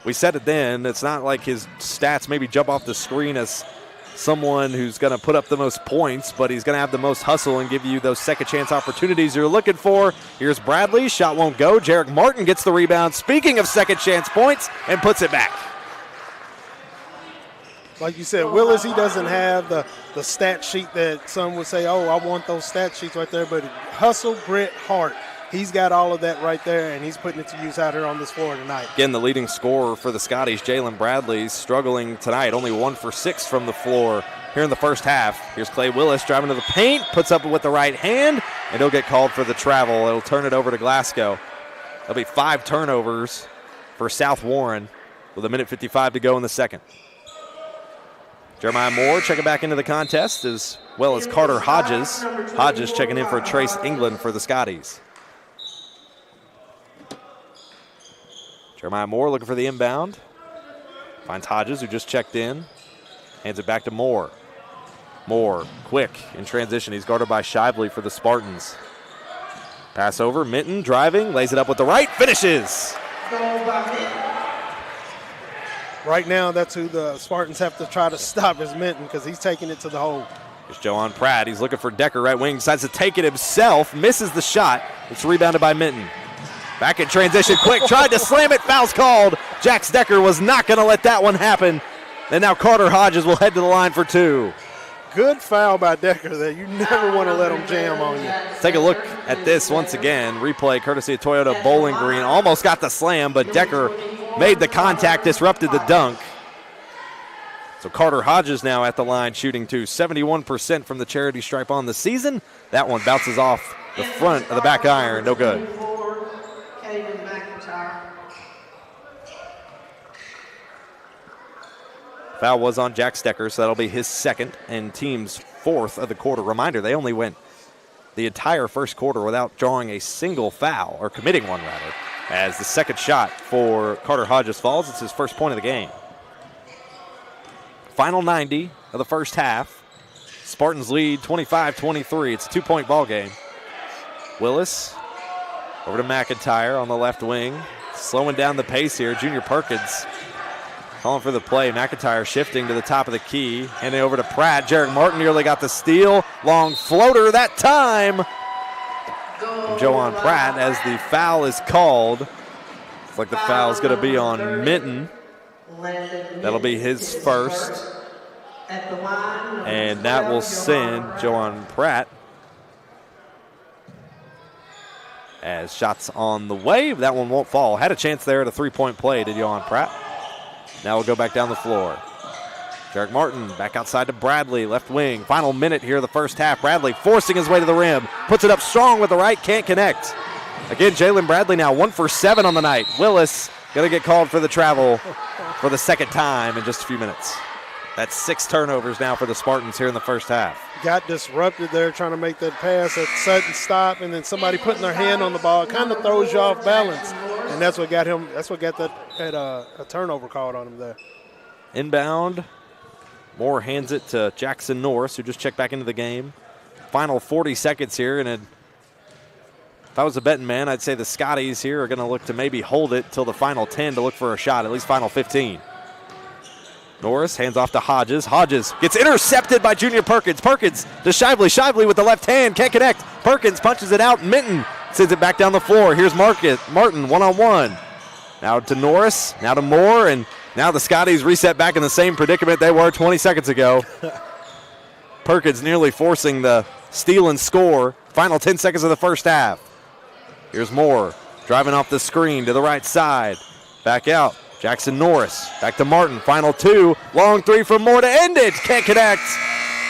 we said it then. It's not like his stats maybe jump off the screen as someone who's going to put up the most points, but he's going to have the most hustle and give you those second chance opportunities you're looking for. Here's Bradley. Shot won't go. Jarek Martin gets the rebound. Speaking of second chance points, and puts it back. Like you said, Willis, he doesn't have the stat sheet that some would say, oh, I want those stat sheets right there. But hustle, grit, heart. He's got all of that right there, and he's putting it to use out here on this floor tonight. Again, the leading scorer for the Scotties, Jalen Bradley, struggling tonight. Only 1 for 6 from the floor here in the first half. Here's Clay Willis driving to the paint, puts up with the right hand, and he'll get called for the travel. It'll turn it over to Glasgow. There'll be 5 turnovers for South Warren with 1:55 to go in the second. Jeremiah Moore checking back into the contest as well as Carter Hodges. Hodges checking in for Trace England for the Scotties. Jeremiah Moore looking for the inbound. Finds Hodges, who just checked in. Hands it back to Moore. Moore, quick in transition. He's guarded by Shively for the Spartans. Pass over, Minton driving, lays it up with the right, finishes. Right now, that's who the Spartans have to try to stop is Minton because he's taking it to the hole. Here's Joan Pratt. He's looking for Decker, right wing. Decides to take it himself. Misses the shot. It's rebounded by Minton. Back in transition, quick. Tried to slam it. Foul's called. Jax Decker was not going to let that one happen. And now Carter Hodges will head to the line for 2. Good foul by Decker there. You never want to let him jam on you. Take a look at this once again. Replay courtesy of Toyota Bowling Green. Almost got the slam, but Decker made the contact, disrupted the dunk. So Carter Hodges now at the line shooting to 71% from the charity stripe on the season. That one bounces off the front of the back iron. No good. Foul was on Jack Stecker, so that'll be his second and team's 4th of the quarter. Reminder, they only went the entire first quarter without drawing a single foul, or committing one rather, as the second shot for Carter Hodges falls. It's his first point of the game. Final 90 of the first half. Spartans lead 25-23. It's a 2-point ball game. Willis over to McIntyre on the left wing. Slowing down the pace here. Junior Perkins calling for the play. McIntyre shifting to the top of the key. Handing over to Pratt. Jarek Martin nearly got the steal. Long floater that time. From Joan Pratt as the foul is called. Looks like the foul is going to be on Minton. That'll be his first. And that will send Joan Pratt. As shots on the way, that one won't fall. Had a chance there at a 3-point play, did Joan Pratt. Now we'll go back down the floor. Jarek Martin back outside to Bradley, left wing. Final minute here of the first half. Bradley forcing his way to the rim. Puts it up strong with the right, can't connect. Again, Jalen Bradley now 1 for 7 on the night. Willis going to get called for the travel for the second time in just a few minutes. That's 6 turnovers now for the Spartans here in the first half. Got disrupted there trying to make that pass at sudden stop, and then somebody putting their hand on the ball. It kind of throws you off balance, and that's what got him. That's what got a turnover called on him there. Inbound. Moore hands it to Jackson Norris, who just checked back into the game. Final 40 seconds here, and if I was a betting man, I'd say the Scotties here are going to look to maybe hold it till the final 10 to look for a shot, at least final 15. Norris hands off to Hodges. Hodges gets intercepted by Junior Perkins. Perkins to Shively. Shively with the left hand. Can't connect. Perkins punches it out. Minton sends it back down the floor. Here's Martin one-on-one. Now to Norris. Now to Moore. And now the Scotties reset back in the same predicament they were 20 seconds ago. Perkins nearly forcing the steal and score. Final 10 seconds of the first half. Here's Moore driving off the screen to the right side. Back out. Jackson Norris, back to Martin, final 2, long 3 from Moore to end it, can't connect.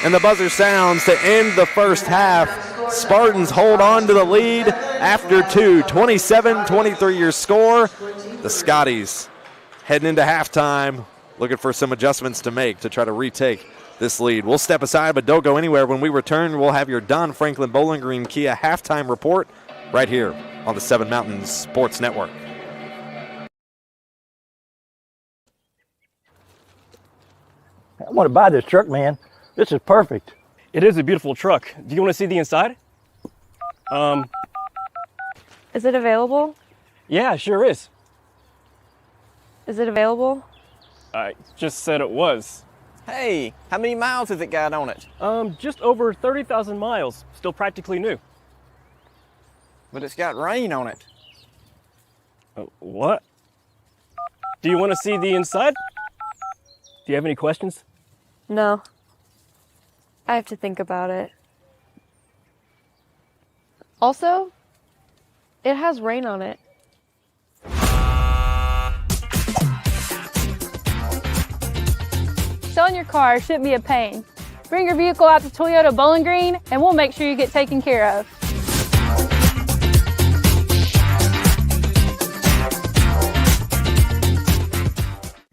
And the buzzer sounds to end the first half. Spartans hold on to the lead after 2, 27-23 your score. The Scotties heading into halftime, looking for some adjustments to make to try to retake this lead. We'll step aside, but don't go anywhere. When we return, we'll have your Don Franklin Bowling Green Kia halftime report right here on the 7 Mountains Sports Network. I want to buy this truck, man. This is perfect. It is a beautiful truck. Do you want to see the inside? Is it available? Yeah, sure is. Is it available? I just said it was. Hey, how many miles has it got on it? Just over 30,000 miles. Still practically new. But it's got rain on it. What? Do you want to see the inside? Do you have any questions? No. I have to think about it. Also, it has rain on it. Selling your car shouldn't be a pain. Bring your vehicle out to Toyota Bowling Green and we'll make sure you get taken care of.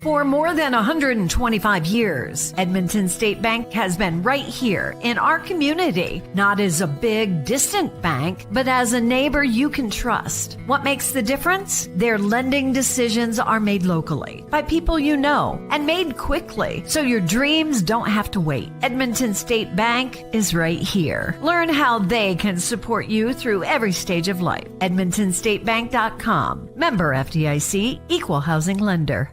For more than 125 years, Edmonton State Bank has been right here in our community, not as a big, distant bank, but as a neighbor you can trust. What makes the difference? Their lending decisions are made locally by people you know and made quickly, so your dreams don't have to wait. Edmonton State Bank is right here. Learn how they can support you through every stage of life. EdmontonStateBank.com. Member FDIC, Equal Housing Lender.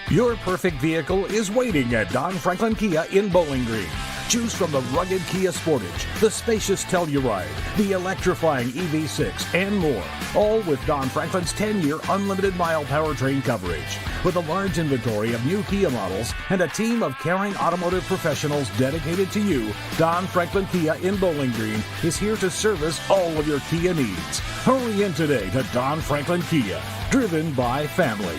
Your perfect vehicle is waiting at Don Franklin Kia in Bowling Green. Choose from the rugged Kia Sportage, the spacious Telluride, the electrifying EV6, and more. All with Don Franklin's 10-year unlimited mile powertrain coverage. With a large inventory of new Kia models and a team of caring automotive professionals dedicated to you, Don Franklin Kia in Bowling Green is here to service all of your Kia needs. Hurry in today to Don Franklin Kia, driven by family.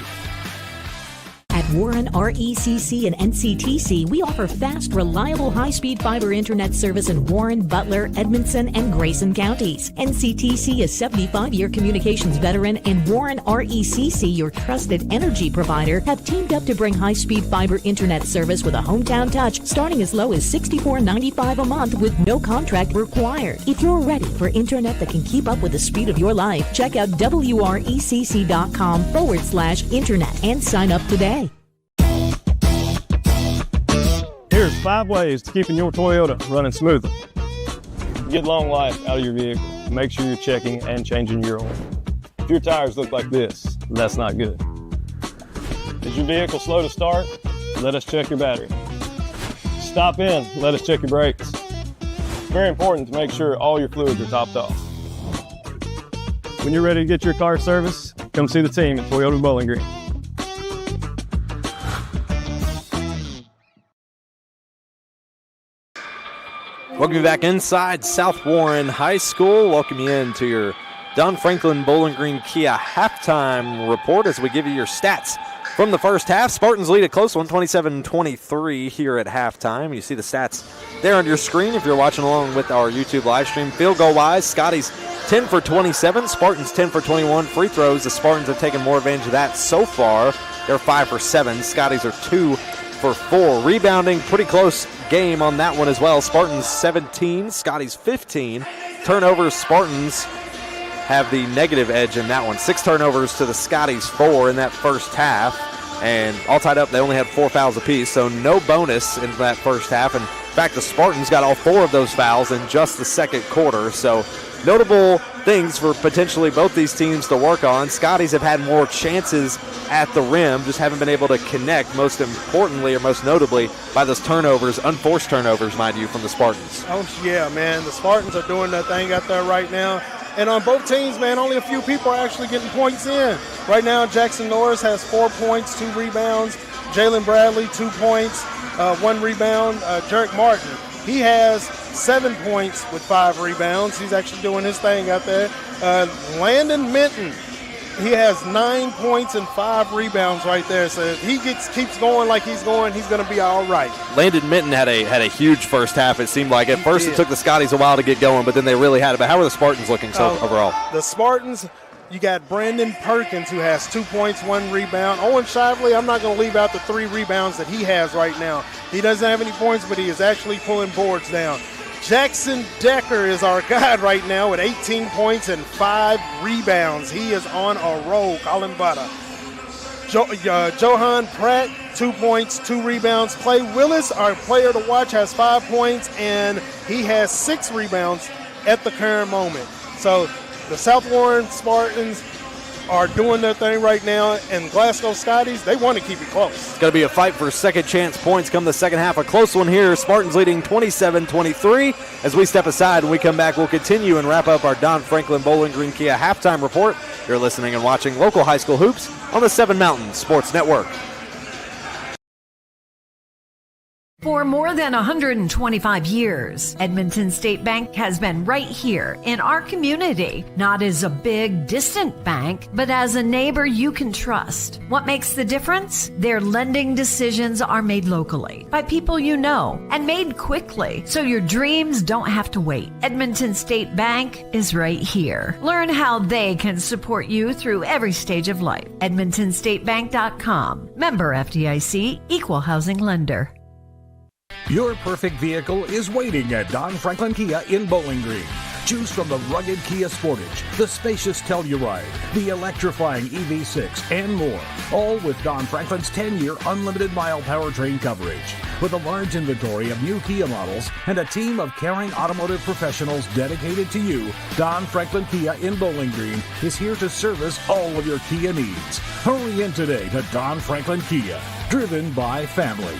At Warren RECC and NCTC, we offer fast, reliable, high-speed fiber internet service in Warren, Butler, Edmonson, and Grayson counties. NCTC is 75-year communications veteran, and Warren RECC, your trusted energy provider, have teamed up to bring high-speed fiber internet service with a hometown touch starting as low as $64.95 a month with no contract required. If you're ready for internet that can keep up with the speed of your life, check out wrecc.com/internet and sign up today. Here's 5 ways to keeping your Toyota running smoothly. Get long life out of your vehicle. Make sure you're checking and changing your oil. If your tires look like this, that's not good. Is your vehicle slow to start? Let us check your battery. Stop in, let us check your brakes. It's very important to make sure all your fluids are topped off. When you're ready to get your car serviced, come see the team at Toyota Bowling Green. Welcome you back inside South Warren High School. Welcome you in to your Don Franklin Bowling Green Kia halftime report as we give you your stats from the first half. Spartans lead a close one, 27-23 here at halftime. You see the stats there on your screen if you're watching along with our YouTube live stream. Field goal wise, Scotties 10 for 27, Spartans 10 for 21. Free throws, the Spartans have taken more advantage of that so far. They're 5 for 7. Scotties are 2 for 4. Rebounding, pretty close game on that one as well. Spartans 17, Scotties 15. Turnovers, Spartans have the negative edge in that one. 6 turnovers to the Scotties 4 in that first half. And all tied up, they only had 4 fouls apiece, so no bonus in that first half. In fact, the Spartans got all 4 of those fouls in just the second quarter. So notable things for potentially both these teams to work on. Scotties have had more chances at the rim, just haven't been able to connect, most importantly or most notably by those turnovers, unforced turnovers, mind you, from the Spartans. Oh, yeah, man. The Spartans are doing their thing out there right now. And on both teams, man, only a few people are actually getting points in. Right now, Jackson Norris has 4 points, 2 rebounds. Jalen Bradley, 2 points, 1 rebound. Jarek Martin, he has 7 points with 5 rebounds. He's actually doing his thing out there. Landon Minton, he has 9 points and 5 rebounds right there. So if he keeps going like he's going to be all right. Landon Minton had a huge first half, it seemed like. At first it took the Scotties a while to get going, but then they really had it. But how are the Spartans looking overall? The Spartans, you got Brandon Perkins, who has 2 points, 1 rebound. Owen Shively, I'm not going to leave out the 3 rebounds that he has right now. He doesn't have any points, but he is actually pulling boards down. Jackson Decker is our guy right now with 18 points and 5 rebounds. He is on a roll. Colin Butter. Johan Pratt, 2 points, 2 rebounds. Clay Willis, our player to watch, has 5 points, and he has 6 rebounds at the current moment. So the South Warren Spartans are doing their thing right now, and Glasgow Scotties, they want to keep it close. It's going to be a fight for second chance points come the second half. A close one here. Spartans leading 27-23. As we step aside, when we come back, we'll continue and wrap up our Don Franklin Bowling Green Kia halftime report. You're listening and watching local high school hoops on the 7 Mountain Sports Network. For more than 125 years, Edmonton State Bank has been right here in our community, not as a big, distant bank, but as a neighbor you can trust. What makes the difference? Their lending decisions are made locally by people you know and made quickly, so your dreams don't have to wait. Edmonton State Bank is right here. Learn how they can support you through every stage of life. EdmontonStateBank.com. Member FDIC, Equal Housing Lender. Your perfect vehicle is waiting at Don Franklin Kia in Bowling Green. Choose from the rugged Kia Sportage, the spacious Telluride, the electrifying EV6, and more. All with Don Franklin's 10-year unlimited mile powertrain coverage. With a large inventory of new Kia models and a team of caring automotive professionals dedicated to you, Don Franklin Kia in Bowling Green is here to service all of your Kia needs. Hurry in today to Don Franklin Kia, driven by family.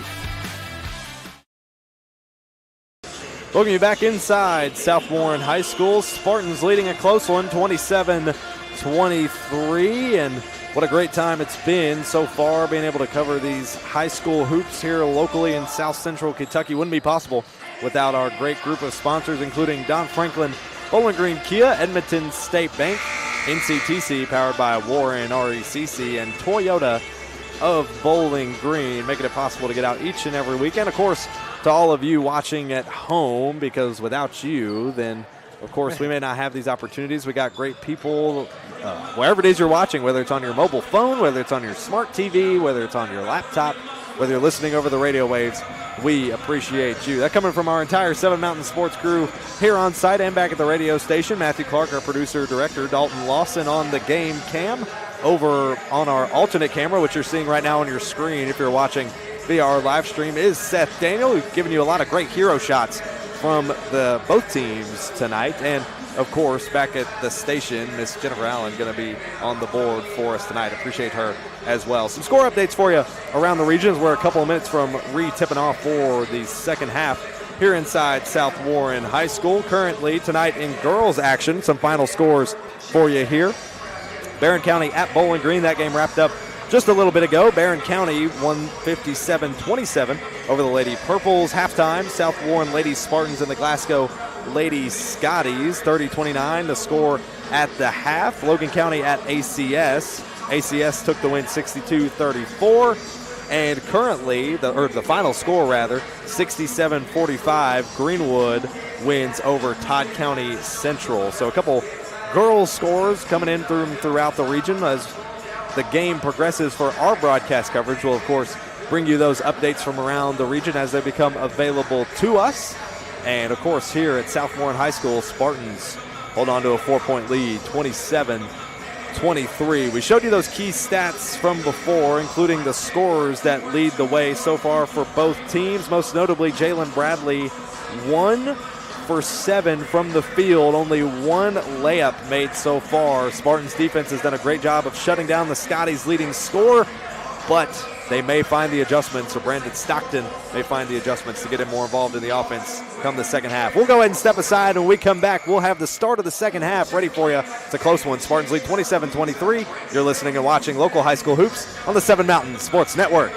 Welcome you back inside South Warren High School. Spartans leading a close one, 27-23. And what a great time it's been so far, being able to cover these high school hoops here locally in South Central Kentucky. Wouldn't be possible without our great group of sponsors, including Don Franklin Bowling Green Kia, Edmonton State Bank, NCTC, powered by Warren RECC, and Toyota of Bowling Green, making it possible to get out each and every week. And, of course, to all of you watching at home, because without you, then, of course, we may not have these opportunities. We got great people wherever it is you're watching, whether it's on your mobile phone, whether it's on your smart TV, whether it's on your laptop, whether you're listening over the radio waves. We appreciate you. That coming from our entire 7 Mountain Sports crew here on site and back at the radio station. Matthew Clark, our producer-director, Dalton Lawson on the game cam. Over on our alternate camera, which you're seeing right now on your screen if you're watching via our live stream, is Seth Daniel. We've given you a lot of great hero shots from both teams tonight. And, of course, back at the station, Miss Jennifer Allen going to be on the board for us tonight. Appreciate her as well. Some score updates for you around the region as we're a couple of minutes from re-tipping off for the second half here inside South Warren High School. Currently tonight in girls action, some final scores for you here. Barron County at Bowling Green. That game wrapped up just a little bit ago. Barron County won 57-27 over the Lady Purples. Halftime, South Warren Lady Spartans and the Glasgow Lady Scotties, 30-29. The score at the half. Logan County at ACS. ACS took the win 62-34. And currently, the final score rather, 67-45. Greenwood wins over Todd County Central. So a couple girls scores coming in throughout the region. As the game progresses for our broadcast coverage, we'll, of course, bring you those updates from around the region as they become available to us. And, of course, here at South Warren High School, Spartans hold on to a 4-point lead, 27-23. We showed you those key stats from before, including the scorers that lead the way so far for both teams. Most notably, Jalen Bradley, 1 for 7 from the field, only 1 layup made so far. Spartans defense has done a great job of shutting down the Scotties' leading scorer, but they may find the adjustments, or Brandon Stockton may find the adjustments to get him more involved in the offense come the second half. We'll go ahead and step aside, and when we come back, we'll have the start of the second half ready for you. It's a close one. Spartans lead 27-23. You're listening and watching local high school hoops on the 7 Mountain Sports Network.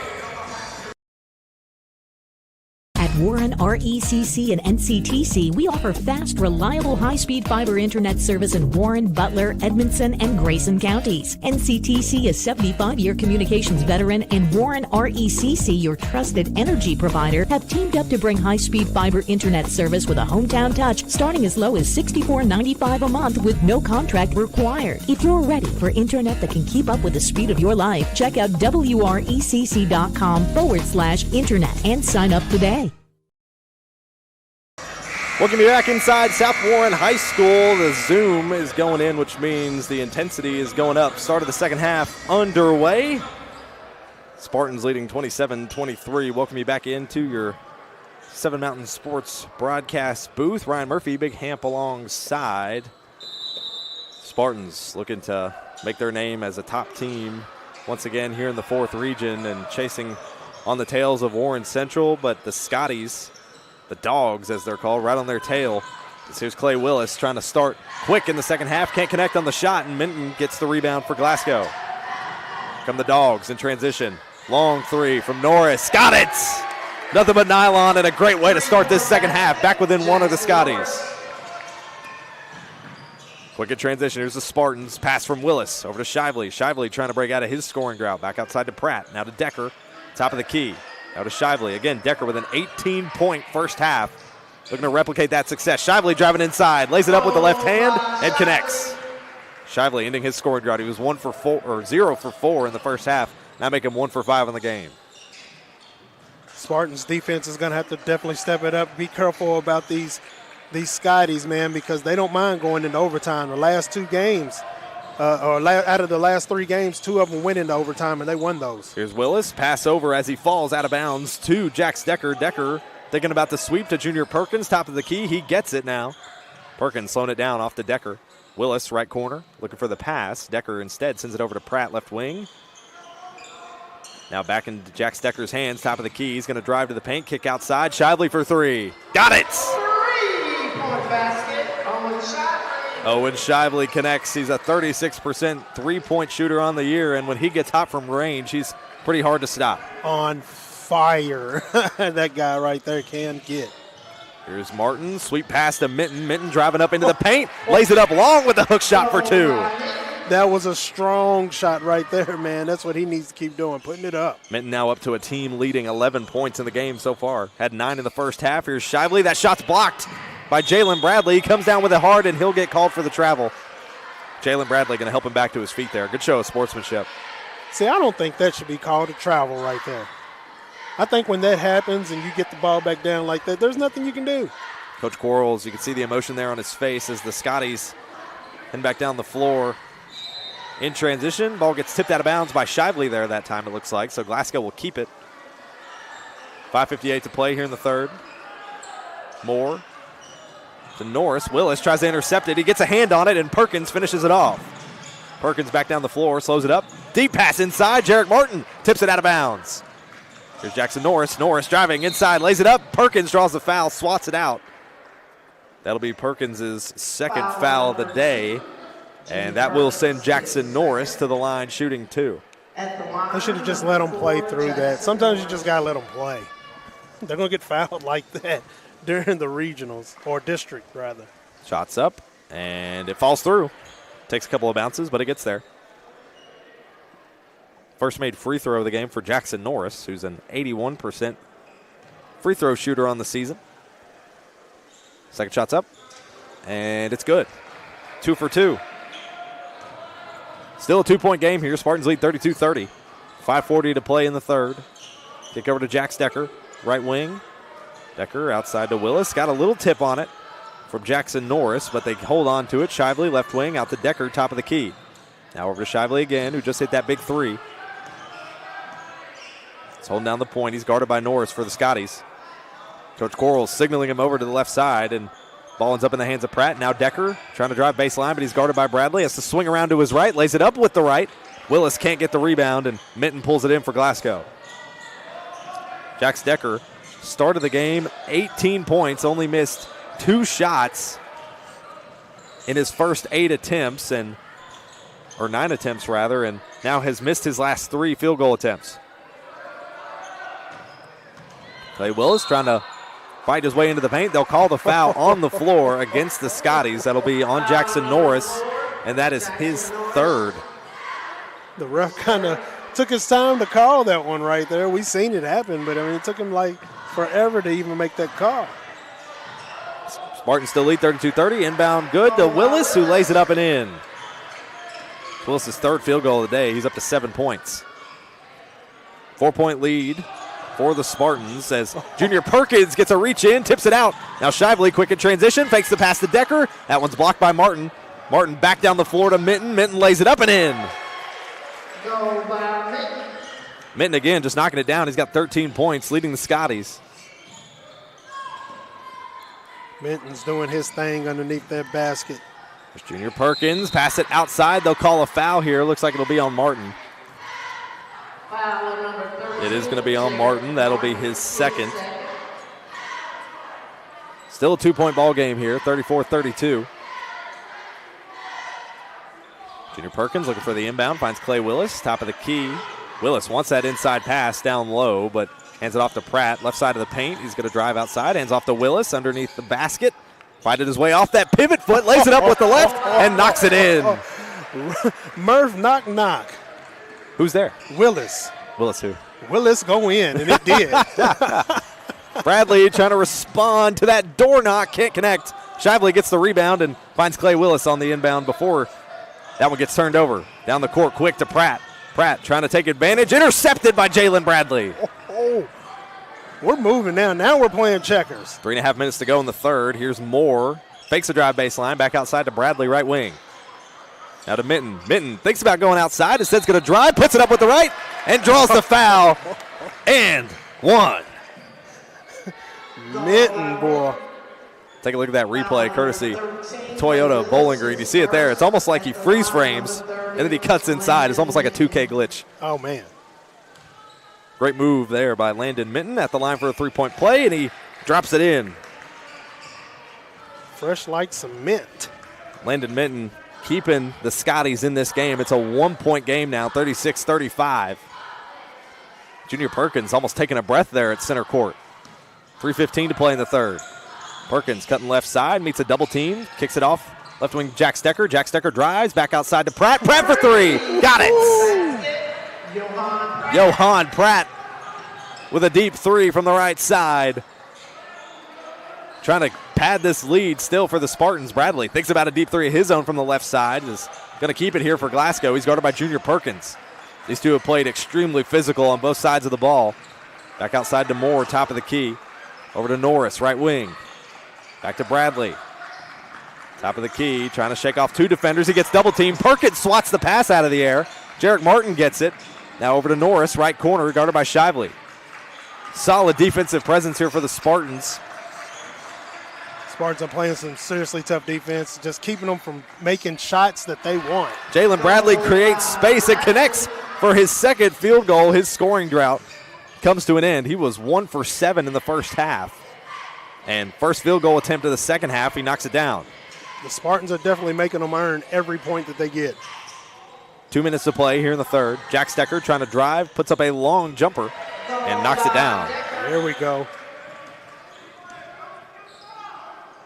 Warren RECC and NCTC, we offer fast, reliable, high-speed fiber internet service in Warren, Butler, Edmonson, and Grayson counties. NCTC, a 75-year communications veteran, and Warren RECC, your trusted energy provider, have teamed up to bring high-speed fiber internet service with a hometown touch starting as low as $64.95 a month with no contract required. If you're ready for internet that can keep up with the speed of your life, check out wrecc.com/internet and sign up today. Welcome you back inside South Warren High School. The Zoom is going in, which means the intensity is going up. Start of the second half underway. Spartans leading 27-23. Welcome you back into your 7 Mountain Sports broadcast booth. Ryan Murphy, Big Hamp alongside. Spartans looking to make their name as a top team once again here in the 4th region and chasing on the tails of Warren Central, but the Scotties, the Dogs as they're called, right on their tail. Here's Clay Willis trying to start quick in the second half. Can't connect on the shot, and Minton gets the rebound for Glasgow. Come the Dogs in transition. Long three from Norris. Got it! Nothing but nylon, and a great way to start this second half. Back within one of the Scotties. Quick in transition. Here's the Spartans. Pass from Willis over to Shively. Shively trying to break out of his scoring drought. Back outside to Pratt. Now to Decker. Top of the key. Now to Shively. Again, Decker with an 18-point first half. Looking to replicate that success. Shively driving inside. Lays it up with the left hand and connects. Shively ending his scoring drought. He was 0 for 4 in the first half. Now make him 1 for 5 in the game. Spartans defense is going to have to definitely step it up. Be careful about these Scotties, man, because they don't mind going into overtime. The last 2 games, out of the last 3 games, 2 of them went into overtime, and they won those. Here's Willis. Pass over as he falls out of bounds to Jax Decker. Decker thinking about the sweep to Junior Perkins. Top of the key. He gets it now. Perkins slowing it down off to Decker. Willis, right corner, looking for the pass. Decker instead sends it over to Pratt, left wing. Now back into Jax Decker's hands, top of the key. He's going to drive to the paint, kick outside. Shively for 3. Got it! 3-point basket, Owen Shively connects. He's a 36% three-point shooter on the year, and when he gets hot from range, he's pretty hard to stop. On fire. That guy right there can get. Here's Martin. Sweep pass to Minton. Minton driving up into the paint. Lays it up long with the hook shot for 2. That was a strong shot right there, man. That's what he needs to keep doing, putting it up. Minton now up to a team leading 11 points in the game so far. Had 9 in the first half. Here's Shively. That shot's blocked by Jalen Bradley. He comes down with it hard, and he'll get called for the travel. Jalen Bradley going to help him back to his feet there. Good show of sportsmanship. See, I don't think that should be called a travel right there. I think when that happens and you get the ball back down like that, there's nothing you can do. Coach Quarles, you can see the emotion there on his face as the Scotties head back down the floor. In transition, ball gets tipped out of bounds by Shively there that time, it looks like, so Glasgow will keep it. 5:58 to play here in the third. Moore to Norris. Willis tries to intercept it. He gets a hand on it, and Perkins finishes it off. Perkins back down the floor, slows it up. Deep pass inside. Jarek Martin tips it out of bounds. Here's Jackson Norris. Norris driving inside, lays it up. Perkins draws the foul, swats it out. That'll be Perkins' second foul of the day. And that will send Jackson Norris to the line shooting 2. They should have just let them play through that. Sometimes you just got to let them play. They're going to get fouled like that during the regionals, or district, rather. Shots up, and it falls through. Takes a couple of bounces, but it gets there. First made free throw of the game for Jackson Norris, who's an 81% free throw shooter on the season. Second shot's up, and it's good. 2 for 2. Still a 2-point game here. Spartans lead 32-30. 5:40 to play in the third. Kick over to Jax Decker, right wing. Decker outside to Willis. Got a little tip on it from Jackson Norris, but they hold on to it. Shively, left wing, out to Decker, top of the key. Now over to Shively again, who just hit that big 3. He's holding down the point. He's guarded by Norris for the Scotties. Coach Quarles signaling him over to the left side, and ball ends up in the hands of Pratt. Now Decker trying to drive baseline, but he's guarded by Bradley. Has to swing around to his right, lays it up with the right. Willis can't get the rebound, and Minton pulls it in for Glasgow. Jax Decker started the game 18 points, only missed 2 shots in his first 8 attempts, or 9 attempts rather, and now has missed his last 3 field goal attempts. Clay Willis trying to fight his way into the paint. They'll call the foul on the floor against the Scotties. That'll be on Jackson Norris, and that is his 3rd. The ref kind of took his time to call that one right there. We seen it happen, but I mean, it took him like forever to even make that call. Spartans still lead 32-30. Inbound good to Willis, who lays it up and in. Willis' 3rd field goal of the day. He's up to 7 points. 4-point lead for the Spartans as Junior Perkins gets a reach in, tips it out. Now Shively, quick in transition, fakes the pass to Decker. That one's blocked by Martin. Martin back down the floor to Minton. Minton lays it up and in. Minton again just knocking it down. He's got 13 points, leading the Scotties. Minton's doing his thing underneath that basket. There's Junior Perkins. Pass it outside. They'll call a foul here. Looks like it'll be on Martin. It is going to be on Martin. That'll be his second. Still a 2-point ball game here, 34-32. Junior Perkins looking for the inbound, finds Clay Willis, top of the key. Willis wants that inside pass down low, but hands it off to Pratt, left side of the paint. He's going to drive outside, hands off to Willis underneath the basket. Finding his way off that pivot foot, lays it up with the left, and knocks it in. Murph, knock, knock. Who's there? Willis. Willis who? Willis go in, and it did. Bradley trying to respond to that door knock, can't connect. Shively gets the rebound and finds Clay Willis on the inbound before that one gets turned over. Down the court quick to Pratt. Pratt trying to take advantage, intercepted by Jalen Bradley. We're moving now. Now we're playing checkers. 3.5 minutes to go in the third. Here's Moore. Fakes a drive baseline, back outside to Bradley, right wing. Now to Minton. Minton thinks about going outside. Instead, going to drive, puts it up with the right, and draws the foul. And one. Minton, boy. Take a look at that replay, courtesy Toyota Bowling Green. You see it there. It's almost like he freeze frames, and then he cuts inside. It's almost like a 2K glitch. Oh, man. Great move there by Landon Minton at the line for a three-point play, and he drops it in. Fresh like cement. Landon Minton keeping the Scotties in this game. It's a 1-point game now, 36-35. Junior Perkins almost taking a breath there at center court. 3:15 to play in the third. Perkins cutting left side, meets a double team, kicks it off. Left wing Jack Stecker. Jack Stecker drives back outside to Pratt. Pratt for three. Got it. Johan Pratt with a deep three from the right side. Trying to pad this lead still for the Spartans. Bradley thinks about a deep three of his own from the left side. Is going to keep it here for Glasgow. He's guarded by Junior Perkins. These two have played extremely physical on both sides of the ball. Back outside to Moore, top of the key. Over to Norris, right wing. Back to Bradley. Top of the key, trying to shake off two defenders. He gets double teamed. Perkins swats the pass out of the air. Jarek Martin gets it. Now over to Norris, right corner, guarded by Shively. Solid defensive presence here for the Spartans. Spartans are playing some seriously tough defense, just keeping them from making shots that they want. Jalen Bradley creates space and connects for his second field goal. His scoring drought comes to an end. He was 1 for 7 in the first half. And first field goal attempt of the second half, he knocks it down. The Spartans are definitely making them earn every point that they get. 2 minutes to play here in the third. Jack Stecker trying to drive, puts up a long jumper, and knocks it down. There we go.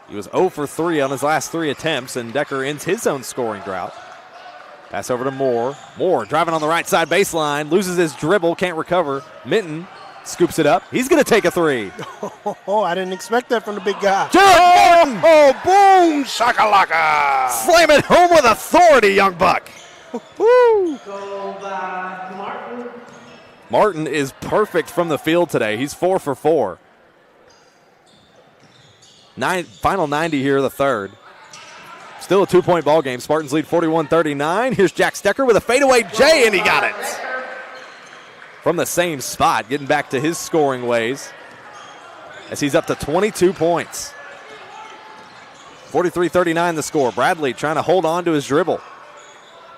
He was 0 for 3 on his last 3 attempts, and Decker ends his own scoring drought. Pass over to Moore. Moore driving on the right side baseline, loses his dribble, can't recover. Minton scoops it up. He's going to take a three. Oh, I didn't expect that from the big guy. Jarek Martin! Oh, boom, shakalaka. Slam it home with authority, young buck. Woo. Martin is perfect from the field today. He's 4 for 4. Final 90 here, the third. Still a 2-point ball game. Spartans lead 41-39. Here's Jack Stecker with a fadeaway J, and he got it. From the same spot, getting back to his scoring ways as he's up to 22 points. 43-39 the score. Bradley trying to hold on to his dribble.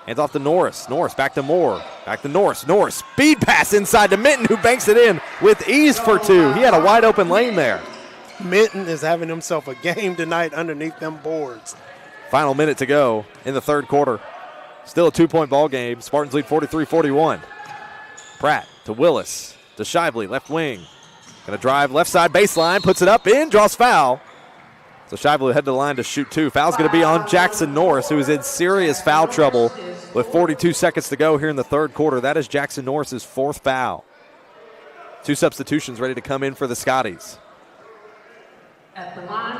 Hands off to Norris. Norris back to Moore. Back to Norris. Norris, speed pass inside to Minton, who banks it in with ease for 2. He had a wide open lane there. Minton is having himself a game tonight underneath them boards. Final minute to go in the third quarter. Still a 2-point ball game. Spartans lead 43-41. Pratt to Willis to Shively, left wing. Going to drive left side baseline, puts it up in, draws foul. So Shively head to the line to shoot 2. Foul's going to be on Jackson Norris, who is in serious foul trouble with 42 seconds to go here in the third quarter. That is Jackson Norris's 4th foul. 2 substitutions ready to come in for the Scotties.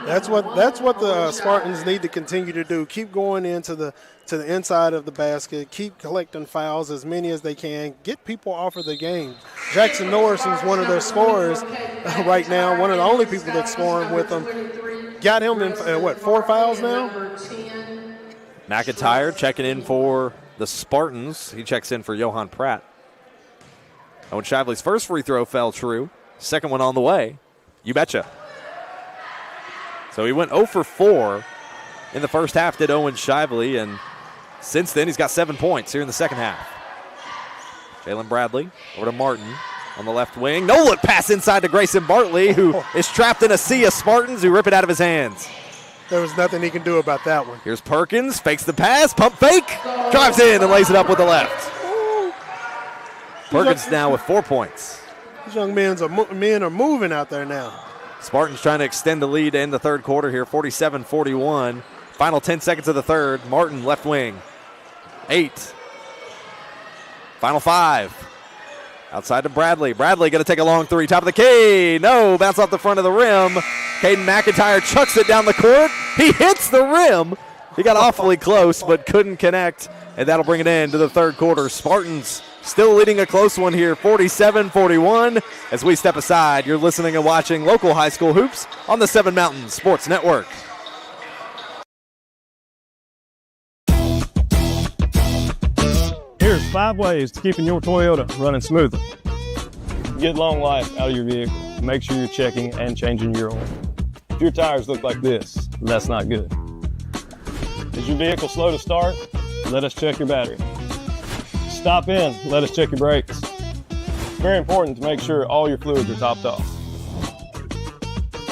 That's what the Spartans need to continue to do. Keep going into the inside of the basket. Keep collecting fouls, as many as they can. Get people off of the game. Jackson Norris, who's one of their scorers right now, one of the only people that's scoring with them, got him in 4 fouls now? McIntyre checking in for the Spartans. He checks in for Johan Pratt. Owen Shively's first free throw fell true. Second one on the way. You betcha. So he went 0 for 4 in the first half did Owen Shively, and since then he's got 7 points here in the second half. Jalen Bradley over to Martin on the left wing. No look pass inside to Grayson Bartley, who is trapped in a sea of Spartans who rip it out of his hands. There was nothing he can do about that one. Here's Perkins, fakes the pass, pump fake, drives in and lays it up with the left. Perkins now with 4 points. These young men are moving out there now. Spartans trying to extend the lead in the third quarter here, 47-41. Final 10 seconds of the third. Martin left wing. 8. Final 5. Outside to Bradley. Bradley going to take a long three. Top of the key. No, bounce off the front of the rim. Caden McIntyre chucks it down the court. He hits the rim. He got awfully close but couldn't connect, and that'll bring it in to the third quarter. Spartans still leading a close one here, 47-41. As we step aside, you're listening and watching local high school hoops on the Seven Mountains Sports Network. Here's 5 ways to keeping your Toyota running smoothly. Get long life out of your vehicle. Make sure you're checking and changing your oil. If your tires look like this, that's not good. Is your vehicle slow to start? Let us check your battery. Stop in, let us check your brakes. Very important to make sure all your fluids are topped off.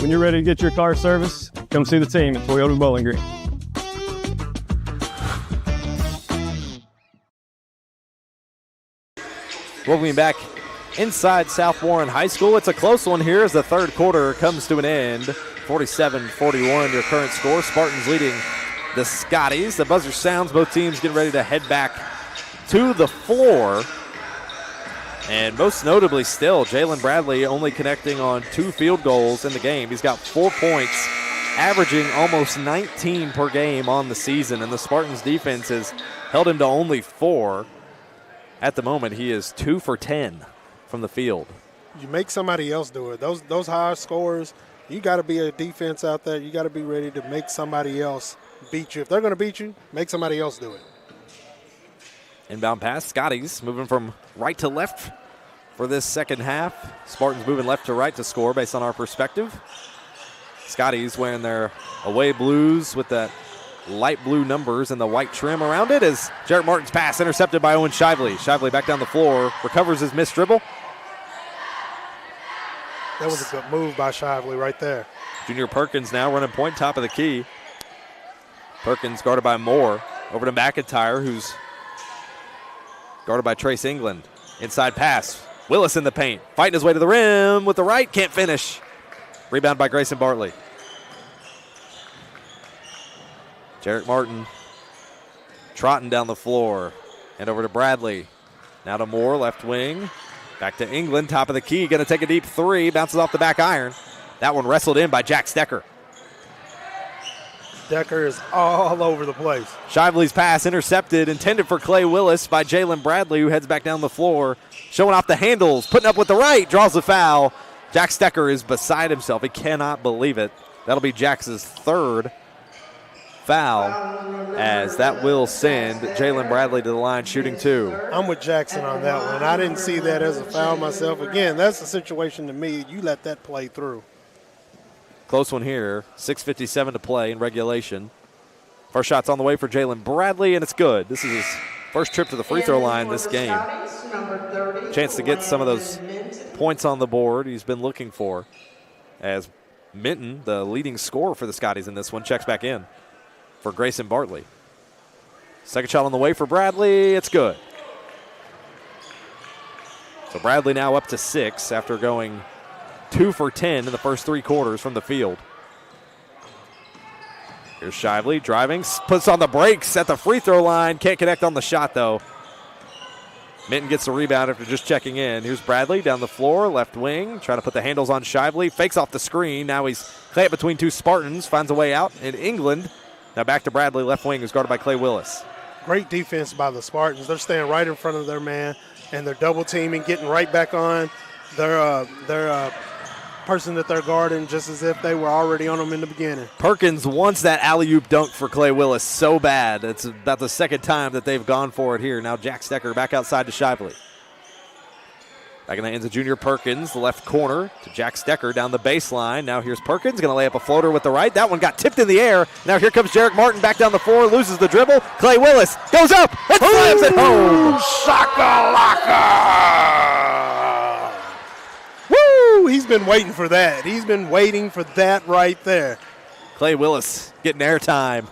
When you're ready to get your car serviced, come see the team at Toyota Bowling Green. Welcome back inside South Warren High School. It's a close one here as the third quarter comes to an end. 47-41 your current score. Spartans leading the Scotties. The buzzer sounds. Both teams getting ready to head back to the floor. And most notably still, Jalen Bradley only connecting on 2 field goals in the game. He's got 4 points, averaging almost 19 per game on the season. And the Spartans defense has held him to only 4. At the moment, he is 2 for 10 from the field. You make somebody else do it. Those high scores, you got to be a defense out there. You got to be ready to make somebody else beat you. If they're going to beat you, make somebody else do it. Inbound pass, Scotties moving from right to left for this second half. Spartans moving left to right to score based on our perspective. Scotties wearing their away blues with that light blue numbers and the white trim around it as Jarrett Martin's pass intercepted by Owen Shively. Shively back down the floor, recovers his missed dribble. That was a good move by Shively right there. Junior Perkins now running point, top of the key. Perkins guarded by Moore. Over to McIntyre, who's guarded by Trace England. Inside pass. Willis in the paint. Fighting his way to the rim with the right. Can't finish. Rebound by Grayson Bartley. Jarrett Martin trotting down the floor. And over to Bradley. Now to Moore, left wing. Back to England, top of the key. Going to take a deep three. Bounces off the back iron. That one wrestled in by Jack Stecker. Decker is all over the place. Shively's pass intercepted, intended for Clay Willis by Jalen Bradley, who heads back down the floor. Showing off the handles, putting up with the right, draws the foul. Jack Stecker is beside himself. He cannot believe it. That'll be Jack's third foul, as that will send Jalen Bradley to the line shooting 2. I'm with Jackson on that one. I didn't see that as a foul myself. Again, that's a situation to me. You let that play through. Close one here. 6:57 to play in regulation. First shot's on the way for Jalen Bradley, and it's good. This is his first trip to the free throw line this game. Chance to get some of those points on the board he's been looking for, as Minton, the leading scorer for the Scotties in this one, checks back in for Grayson Bartley. Second shot on the way for Bradley. It's good. So Bradley now up to 6 after going 2 for 10 in the first 3 quarters from the field. Here's Shively driving, puts on the brakes at the free throw line. Can't connect on the shot, though. Minton gets the rebound after just checking in. Here's Bradley down the floor, left wing, trying to put the handles on Shively. Fakes off the screen. Now he's clamped between 2 Spartans, finds a way out in England. Now back to Bradley, left wing, who's guarded by Clay Willis. Great defense by the Spartans. They're staying right in front of their man, and they're double teaming, getting right back on their person that they're guarding, just as if they were already on them in the beginning. Perkins wants that alley-oop dunk for Clay Willis so bad. It's about the second time that they've gone for it here. Now Jack Stecker back outside to Shively. Back in the hands of Junior Perkins, the left corner to Jack Stecker down the baseline. Now here's Perkins, going to lay up a floater with the right. That one got tipped in the air. Now here comes Jarek Martin back down the floor, loses the dribble. Clay Willis goes up and slams it home. Shakalaka! Woo! He's been waiting for that. He's been waiting for that right there. Clay Willis getting airtime.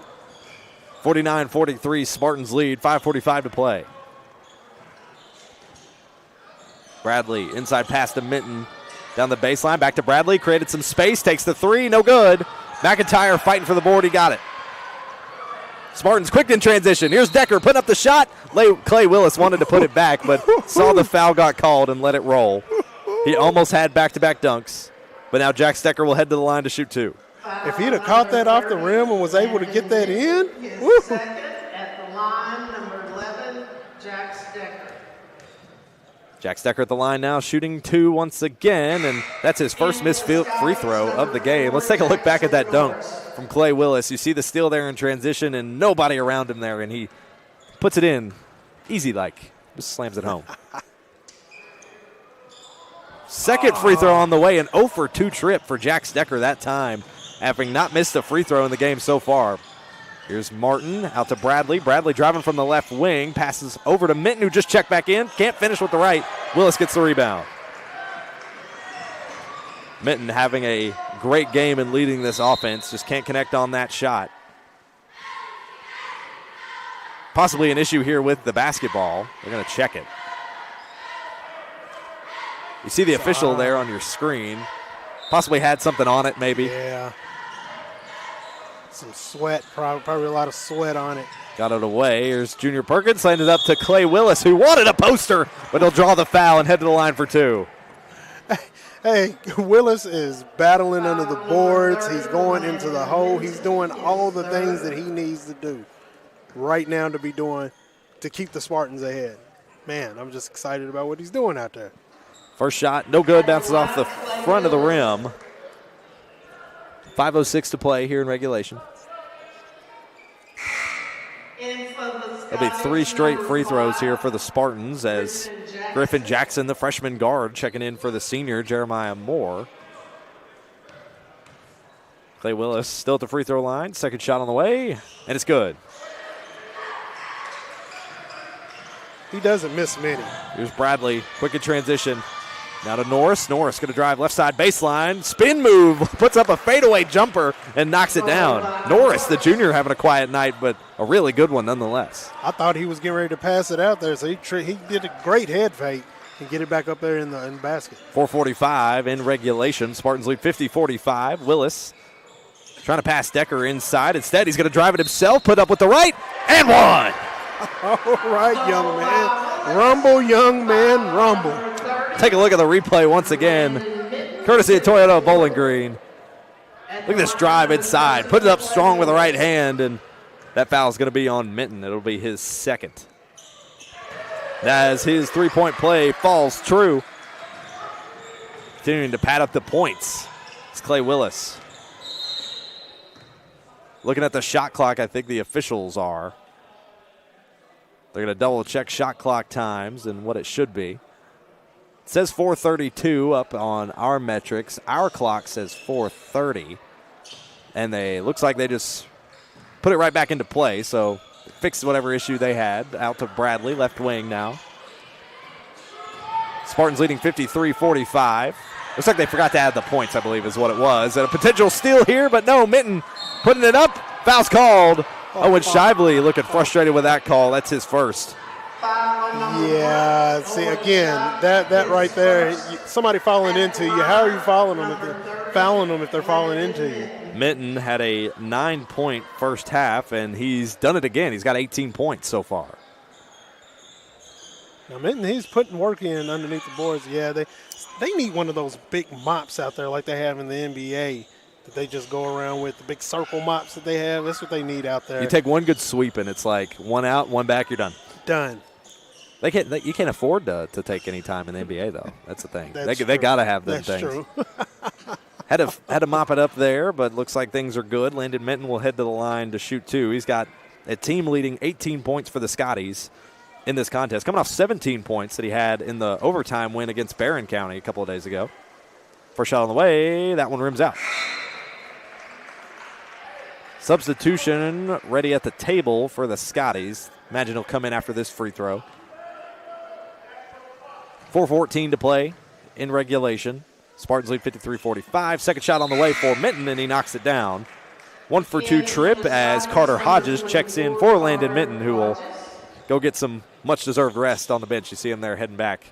49-43, Spartans lead, 5:45 to play. Bradley, inside pass to Minton. Down the baseline, back to Bradley. Created some space, takes the three, no good. McIntyre fighting for the board, he got it. Spartans quick in transition. Here's Decker putting up the shot. Clay Willis wanted to put it back, but saw the foul got called and let it roll. He almost had back-to-back dunks, but now Jack Stecker will head to the line to shoot two. If he'd have caught that off the rim and was able to get that in, woo. Second at the line, number 11, Jack Stecker. Jack Stecker at the line now, shooting two once again, and that's his first missed free throw of the game. Let's take a look back at that dunk from Clay Willis. You see the steal there in transition and nobody around him there, and he puts it in easy-like, just slams it home. Second free throw on the way, an 0 for 2 trip for Jack Stecker that time, having not missed a free throw in the game so far. Here's Martin out to Bradley. Bradley driving from the left wing, passes over to Minton, who just checked back in. Can't finish with the right. Willis gets the rebound. Minton having a great game and leading this offense, just can't connect on that shot. Possibly an issue here with the basketball. They're going to check it. You see the official there on your screen. Possibly had something on it, maybe. Yeah. Some sweat, probably a lot of sweat on it. Got it away. Here's Junior Perkins, sending it up to Clay Willis, who wanted a poster, but he'll draw the foul and head to the line for two. Hey, Willis is battling under the boards. He's going into the hole. He's doing all the things that he needs to do right now to be doing to keep the Spartans ahead. Man, I'm just excited about what he's doing out there. First shot, no good, bounces off the front of the rim. 5:06 to play here in regulation. There'll be 3 straight free throws here for the Spartans as Griffin Jackson, the freshman guard, checking in for the senior Jeremiah Moore. Clay Willis still at the free throw line. Second shot on the way, and it's good. He doesn't miss many. Here's Bradley, quick in transition. Now to Norris. Norris going to drive left side baseline. Spin move. Puts up a fadeaway jumper and knocks it down. Norris, the junior, having a quiet night, but a really good one nonetheless. I thought he was getting ready to pass it out there, so he did a great head fake and get it back up there in the basket. 4:45 in regulation. Spartans lead 50-45. Willis trying to pass Decker inside. Instead, he's going to drive it himself. Put up with the right and one. All right, young man. Rumble, young man, rumble. Take a look at the replay once again, courtesy of Toyota Bowling Green. Look at this drive inside. Put it up strong with the right hand, and that foul is going to be on Minton. It'll be his second. As his three-point play falls true. Continuing to pad up the points. It's Clay Willis. Looking at the shot clock, I think the officials are. They're going to double-check shot clock times and what it should be. It says 4:32 up on our metrics. Our clock says 4:30. And looks like they just put it right back into play, so fixed whatever issue they had. Out to Bradley, left wing now. Spartans leading 53-45. Looks like they forgot to add the points, I believe is what it was. And a potential steal here, but no, Minton putting it up. Foul's called. Owen Shively looking frustrated with that call. That's his first. Yeah, see, again, that right there, somebody falling into you. How are you fouling them if they're falling into you? Minton had a 9-point first half, and he's done it again. He's got 18 points so far. Now, Minton, he's putting work in underneath the boards. Yeah, they need one of those big mops out there like they have in the NBA that they just go around with, the big circle mops that they have. That's what they need out there. You take one good sweep, and it's like one out, one back, you're done. Done. You can't afford to take any time in the NBA, though. That's the thing. That's they got to have them That's things. True. had to mop it up there, but looks like things are good. Landon Minton will head to the line to shoot two. He's got a team leading 18 points for the Scotties in this contest, coming off 17 points that he had in the overtime win against Barron County a couple of days ago. First shot on the way, that one rims out. Substitution ready at the table for the Scotties. Imagine he'll come in after this free throw. 4:14 to play in regulation. Spartans lead 53-45. Second shot on the way for Minton, and he knocks it down. 1 for 2 trip as Carter Hodges checks in for Landon Minton, who will go get some much-deserved rest on the bench. You see him there heading back.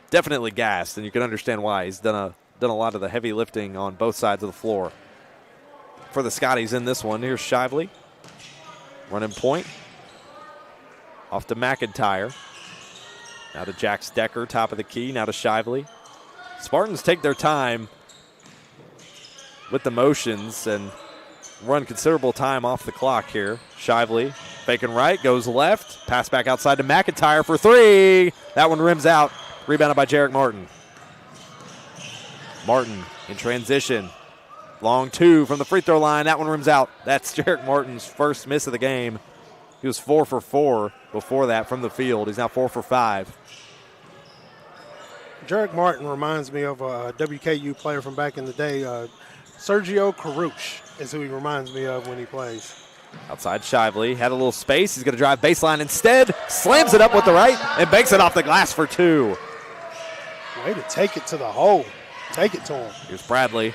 Definitely gassed, and you can understand why. He's done a lot of the heavy lifting on both sides of the floor. For the Scotties in this one, here's Shively. Running point. Off to McIntyre. Now to Jack Stecker, top of the key. Now to Shively. Spartans take their time with the motions and run considerable time off the clock here. Shively faking right, goes left. Pass back outside to McIntyre for 3. That one rims out. Rebounded by Jarek Martin. Martin in transition. Long 2 from the free throw line. That one rims out. That's Jarek Martin's first miss of the game. He was 4 for 4 before that from the field. He's now 4 for 5. Jarek Martin reminds me of a WKU player from back in the day. Sergio Caruch is who he reminds me of when he plays. Outside Shively. Had a little space. He's going to drive baseline instead. Slams it up with the right and banks it off the glass for 2. Way to take it to the hole. Take it to him. Here's Bradley.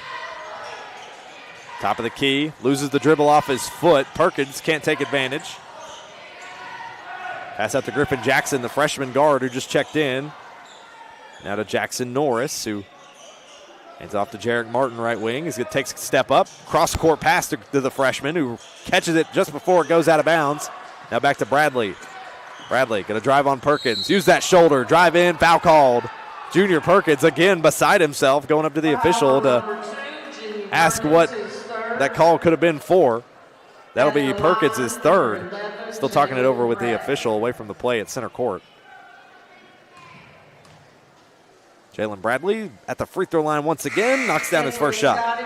Top of the key. Loses the dribble off his foot. Perkins can't take advantage. Pass out to Griffin Jackson, the freshman guard who just checked in. Now to Jackson Norris, who hands off to Jarek Martin, right wing. He's going to take a step up. Cross-court pass to the freshman, who catches it just before it goes out of bounds. Now back to Bradley. Bradley going to drive on Perkins. Use that shoulder. Drive in. Foul called. Junior Perkins, again, beside himself, going up to the official to ask what that call could have been for. That'll be Perkins' third. Still talking it over with the official away from the play at center court. Jalen Bradley at the free throw line once again, knocks down his first shot.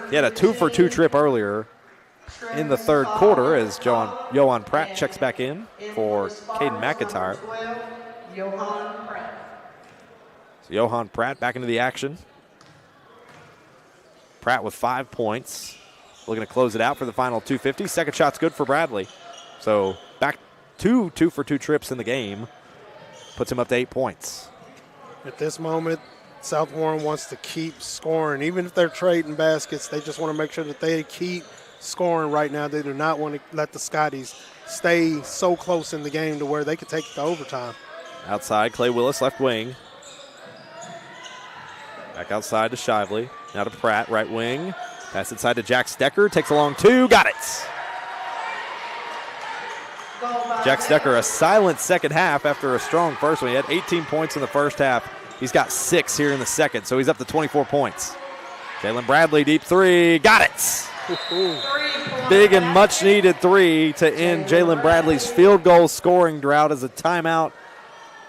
He had a 2 for 2 trip earlier in the third quarter as Johan Pratt checks back in for Caden McIntyre. So Johan Pratt back into the action. Pratt with 5 points. Looking to close it out for the final 2:50. Second shot's good for Bradley. So back to 2 for 2 trips in the game. Puts him up to 8 points. At this moment, South Warren wants to keep scoring. Even if they're trading baskets, they just want to make sure that they keep scoring right now. They do not want to let the Scotties stay so close in the game to where they could take it to overtime. Outside, Clay Willis, left wing. Back outside to Shively. Now to Pratt, right wing. Pass inside to Jack Stecker. Takes a long 2. Got it. Jack Stecker, a silent second half after a strong first one. He had 18 points in the first half. He's got 6 here in the second, so he's up to 24 points. Jalen Bradley, deep 3. Got it. Big and much-needed 3 to end Jalen Bradley's field goal scoring drought as a timeout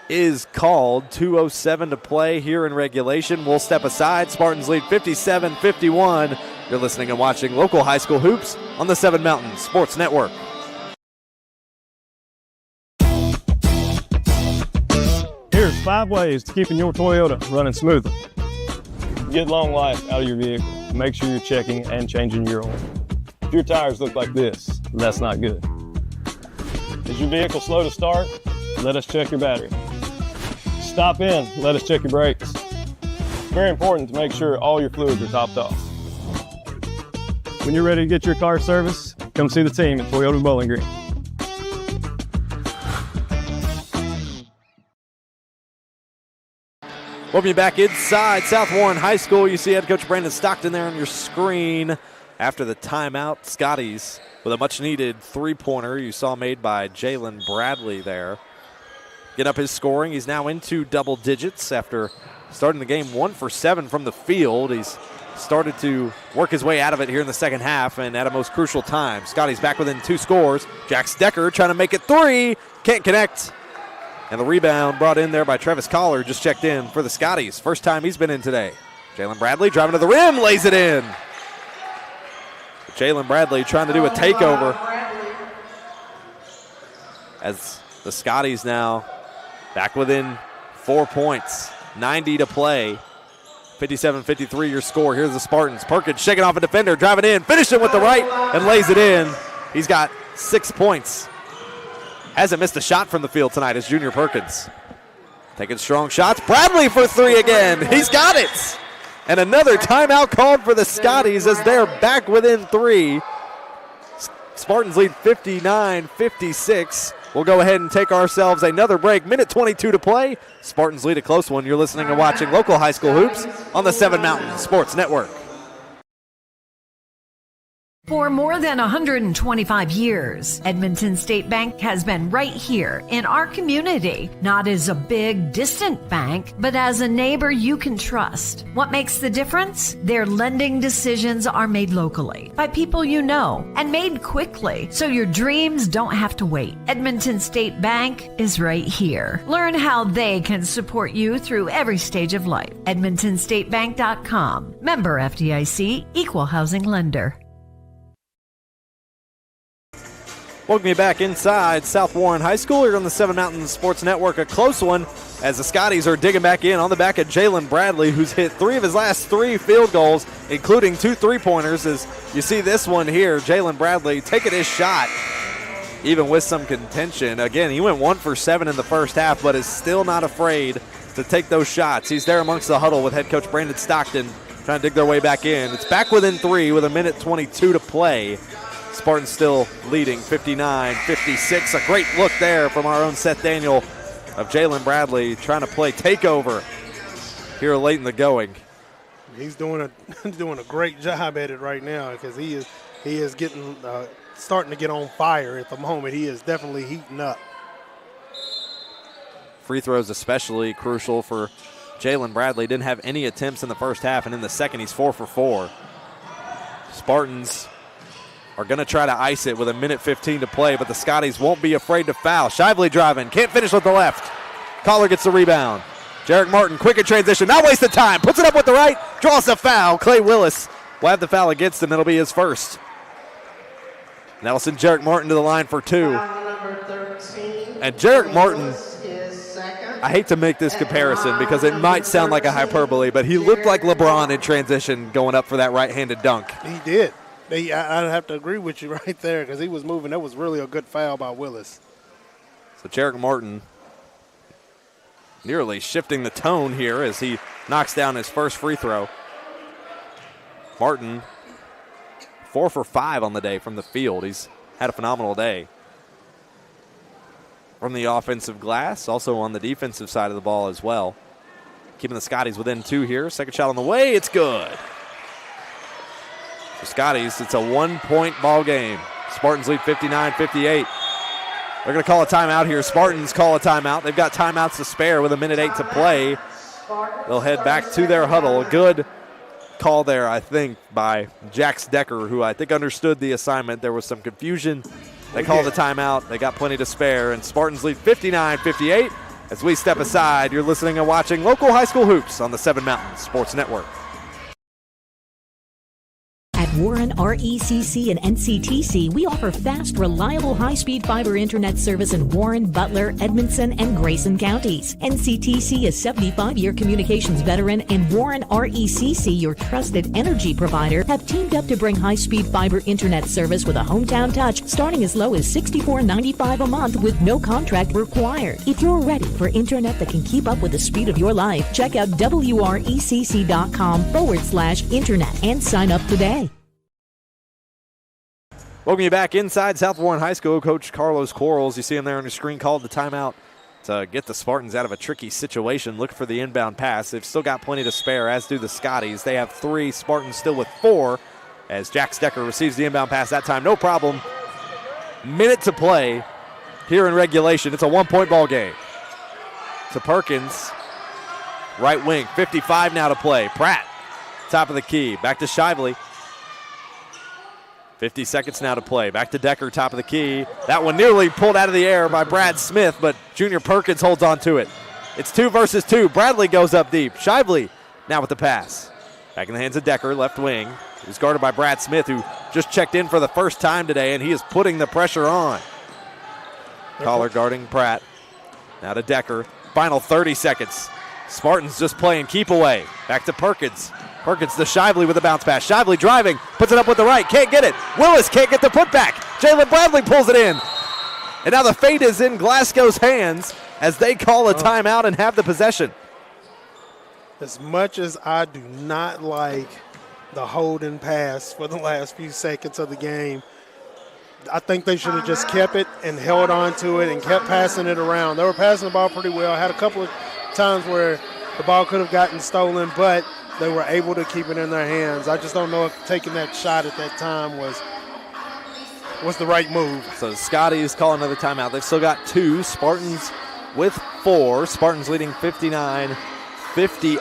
is called. 2:07 to play here in regulation. We'll step aside. Spartans lead 57-51. You're listening and watching local high school hoops on the 7 Mountain Sports Network. Here's 5 ways to keeping your Toyota running smoothly. Get long life out of your vehicle. Make sure you're checking and changing your oil. If your tires look like this, that's not good. Is your vehicle slow to start? Let us check your battery. Stop in, let us check your brakes. It's very important to make sure all your fluids are topped off. When you're ready to get your car serviced, come see the team at Toyota Bowling Green. Welcome you back inside South Warren High School. You see head coach Brandon Stockton there on your screen. After the timeout, Scotties with a much-needed three-pointer you saw made by Jalen Bradley there. Get up his scoring. He's now into double digits after starting the game 1 for 7 from the field. He's started to work his way out of it here in the second half and at a most crucial time. Scotties back within 2 scores. Jack Stecker trying to make it 3. Can't connect. And the rebound brought in there by Travis Collar, just checked in for the Scotties. First time he's been in today. Jalen Bradley driving to the rim, lays it in. Jalen Bradley trying to do a takeover as The Scotties now back within 4 points. 90 to play. 57-53 your score. Here's the Spartans. Perkins shaking off a defender, driving in, finishing with the right, and lays it in. He's got 6 points. Hasn't missed a shot from the field tonight as Junior Perkins. Taking strong shots. Bradley for 3 again. He's got it. And another timeout called for the Scotties as they're back within 3. Spartans lead 59-56. We'll go ahead and take ourselves another break. Minute 22 to play. Spartans lead a close one. You're listening and watching local high school hoops on the 7 Mountain Sports Network. For more than 125 years, Edmonton State Bank has been right here in our community, not as a big, distant bank, but as a neighbor you can trust. What makes the difference? Their lending decisions are made locally by people you know and made quickly, so your dreams don't have to wait. Edmonton State Bank is right here. Learn how they can support you through every stage of life. EdmontonStateBank.com. Member FDIC, Equal Housing Lender. Welcome you back inside South Warren High School. You're on the 7 Mountain Sports Network. A close one as the Scotties are digging back in on the back of Jalen Bradley, who's hit 3 of his last 3 field goals, including 2 3-pointers. As you see this one here, Jalen Bradley taking his shot, even with some contention. Again, he went 1 for 7 in the first half, but is still not afraid to take those shots. He's there amongst the huddle with head coach Brandon Stockton trying to dig their way back in. It's back within 3 with a minute 22 to play. Spartans still leading 59-56. A great look there from our own Seth Daniel of Jalen Bradley trying to play takeover here late in the going. He's doing a great job at it right now because he is getting starting to get on fire at the moment. He is definitely heating up. Free throws especially crucial for Jalen Bradley. Didn't have any attempts in the first half, and in the second he's 4 for 4. Spartans are going to try to ice it with a minute 15 to play, but the Scotties won't be afraid to foul. Shively driving, can't finish with the left. Collar gets the rebound. Jarek Martin, quick in transition, not wasting time, puts it up with the right, draws the foul. Clay Willis will have the foul against him. It'll be his first. Nelson Jarek Martin to the line for 2. And Jarek Martin, I hate to make this comparison because it might sound like a hyperbole, but he looked like LeBron in transition going up for that right-handed dunk. He did. I have to agree with you right there because he was moving. That was really a good foul by Willis. So Jarek Martin nearly shifting the tone here as he knocks down his first free throw. Martin 4 for 5 on the day from the field. He's had a phenomenal day. From the offensive glass, also on the defensive side of the ball as well. Keeping the Scotties within 2 here. Second shot on the way, it's good. For Scotties, it's a 1-point ball game. Spartans lead 59-58. They're going to call a timeout here. Spartans call a timeout. They've got timeouts to spare with a minute 8 to play. They'll head back to their huddle. A good call there, I think, by Jax Decker, who I think understood the assignment. There was some confusion. They called the timeout. They got plenty to spare, and Spartans lead 59-58. As we step aside, you're listening and watching local high school hoops on the 7 Mountain Sports Network. At Warren RECC and NCTC, we offer fast, reliable, high-speed fiber internet service in Warren, Butler, Edmondson, and Grayson counties. NCTC is 75-year communications veteran, and Warren RECC, your trusted energy provider, have teamed up to bring high-speed fiber internet service with a hometown touch, starting as low as $64.95 a month with no contract required. If you're ready for internet that can keep up with the speed of your life, check out wrecc.com/internet and sign up today. Welcome you back inside South Warren High School. Coach Carlos Quarles, you see him there on your screen, called the timeout to get the Spartans out of a tricky situation. Look for the inbound pass. They've still got plenty to spare, as do the Scotties. They have 3, Spartans still with 4, as Jax Decker receives the inbound pass that time. No problem. Minute to play here in regulation. It's a 1-point ball game. To Perkins, right wing, 55 now to play. Pratt, top of the key. Back to Shively. 50 seconds now to play. Back to Decker, top of the key. That one nearly pulled out of the air by Brad Smith, but Junior Perkins holds on to it. It's 2 versus 2. Bradley goes up deep. Shively now with the pass. Back in the hands of Decker, left wing. He's guarded by Brad Smith, who just checked in for the first time today, and he is putting the pressure on. Collar guarding Pratt. Now to Decker. Final 30 seconds. Spartans just playing keep away. Back to Perkins. Perkins to Shively with a bounce pass. Shively driving, puts it up with the right, can't get it. Willis can't get the putback. Jalen Bradley pulls it in. And now the fate is in Glasgow's hands as they call a timeout and have the possession. As much as I do not like the hold and pass for the last few seconds of the game, I think they should have just kept it and held on to it and kept passing it around. They were passing the ball pretty well. Had a couple of times where the ball could have gotten stolen, but they were able to keep it in their hands. I just don't know if taking that shot at that time was the right move. So Scotties call another timeout. They've still got 2. Spartans with 4. Spartans leading 59-58.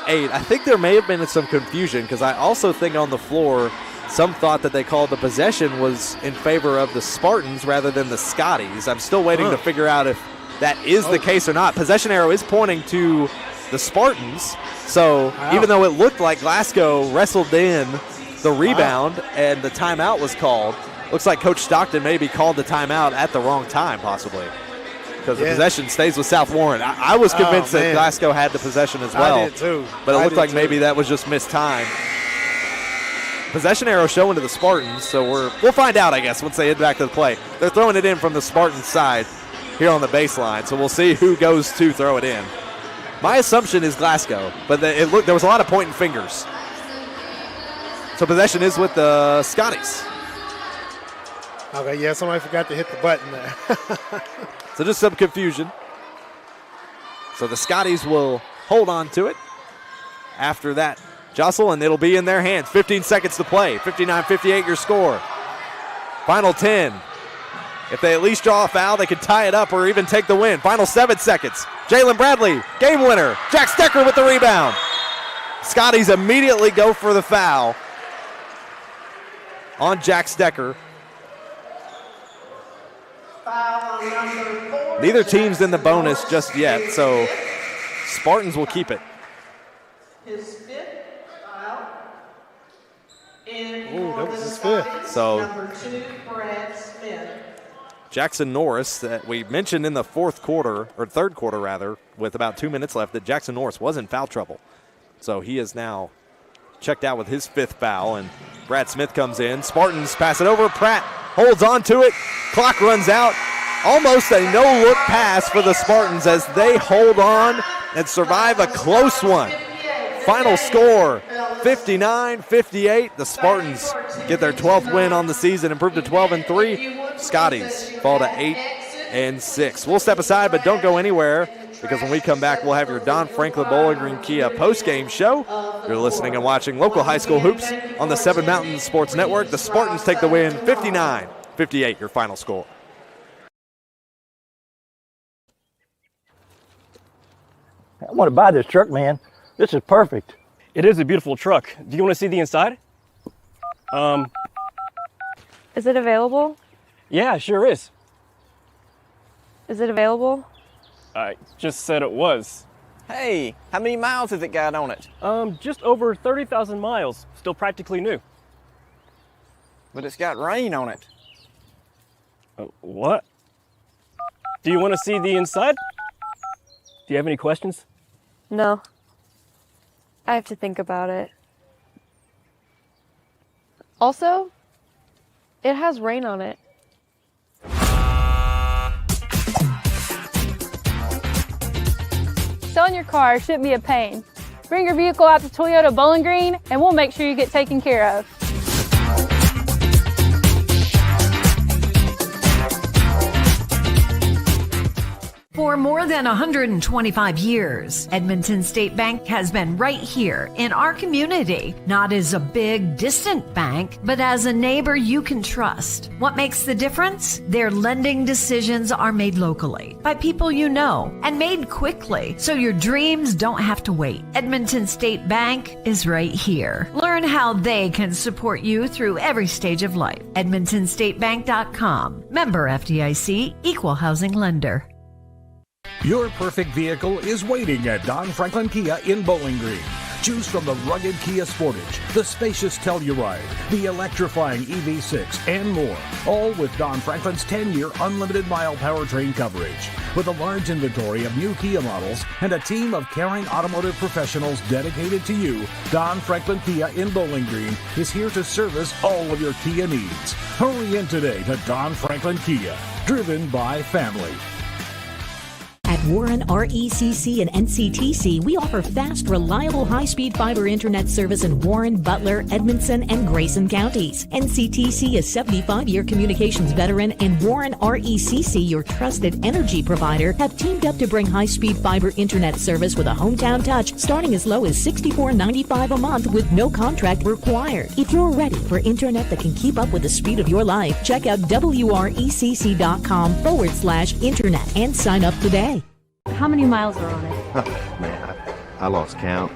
I think there may have been some confusion because I also think on the floor some thought that they called the possession was in favor of the Spartans rather than the Scotties. I'm still waiting to figure out if that is the case or not. Possession arrow is pointing to the Spartans. So even though it looked like Glasgow wrestled in the rebound and the timeout was called, looks like Coach Stockton maybe called the timeout at the wrong time possibly because the possession stays with South Warren. I was convinced that Glasgow had the possession as well. I did too. But it looked like maybe that was just missed time. Possession arrow showing to the Spartans, so we'll find out, I guess, once they head back to the play. They're throwing it in from the Spartans side here on the baseline, so we'll see who goes to throw it in. My assumption is Glasgow, but there was a lot of pointing fingers. So possession is with the Scotties. Okay, yeah, somebody forgot to hit the button there. So just some confusion. So the Scotties will hold on to it after that jostle, and it'll be in their hands. 15 seconds to play. 59-58 your score. Final 10. If they at least draw a foul, they could tie it up or even take the win. Final 7 seconds. Jalen Bradley, game winner. Jack Stecker with the rebound. Scotties immediately go for the foul on Jack Stecker. Neither team's in the bonus just yet, so Spartans will keep it. His 5th foul. And that was his 5th. So number 2, Brad Smith. Jackson Norris, that we mentioned in the third quarter, with about 2 minutes left, that Jackson Norris was in foul trouble. So he is now checked out with his 5th foul, and Brad Smith comes in. Spartans pass it over. Pratt holds on to it. Clock runs out. Almost a no-look pass for the Spartans as they hold on and survive a close one. Final score, 59-58. The Spartans get their 12th win on the season, improve to 12-3. Scotties fall to 8-6. We'll step aside, but don't go anywhere, because when we come back, we'll have your Don Franklin Bowling Green Kia post-game show. You're listening and watching local high school hoops on the Seven Mountains Sports Network. The Spartans take the win, 59-58, your final score. I want to buy this truck, man. This is perfect. It is a beautiful truck. Do you want to see the inside? Is it available? Yeah, sure is. Is it available? I just said it was. Hey, how many miles has it got on it? Just over 30,000 miles. Still practically new. But it's got rain on it. What? Do you want to see the inside? Do you have any questions? No. I have to think about it. Also, it has rain on it. Selling your car shouldn't be a pain. Bring your vehicle out to Toyota Bowling Green and we'll make sure you get taken care of. For more than 125 years, Edmonton State Bank has been right here in our community, not as a big, distant bank, but as a neighbor you can trust. What makes the difference? Their lending decisions are made locally by people you know and made quickly, so your dreams don't have to wait. Edmonton State Bank is right here. Learn how they can support you through every stage of life. EdmontonStateBank.com. Member FDIC, Equal Housing Lender. Your perfect vehicle is waiting at Don Franklin Kia in Bowling Green. Choose from the rugged Kia Sportage, the spacious Telluride, the electrifying EV6, and more. All with Don Franklin's 10-year unlimited mile powertrain coverage. With a large inventory of new Kia models and a team of caring automotive professionals dedicated to you, Don Franklin Kia in Bowling Green is here to service all of your Kia needs. Hurry in today to Don Franklin Kia, driven by family. At Warren RECC and NCTC, we offer fast, reliable, high-speed fiber internet service in Warren, Butler, Edmondson, and Grayson counties. NCTC, a 75-year communications veteran, and Warren RECC, your trusted energy provider, have teamed up to bring high-speed fiber internet service with a hometown touch starting as low as $64.95 a month with no contract required. If you're ready for internet that can keep up with the speed of your life, check out wrecc.com/internet and sign up today. How many miles are on it? Oh, man, I lost count,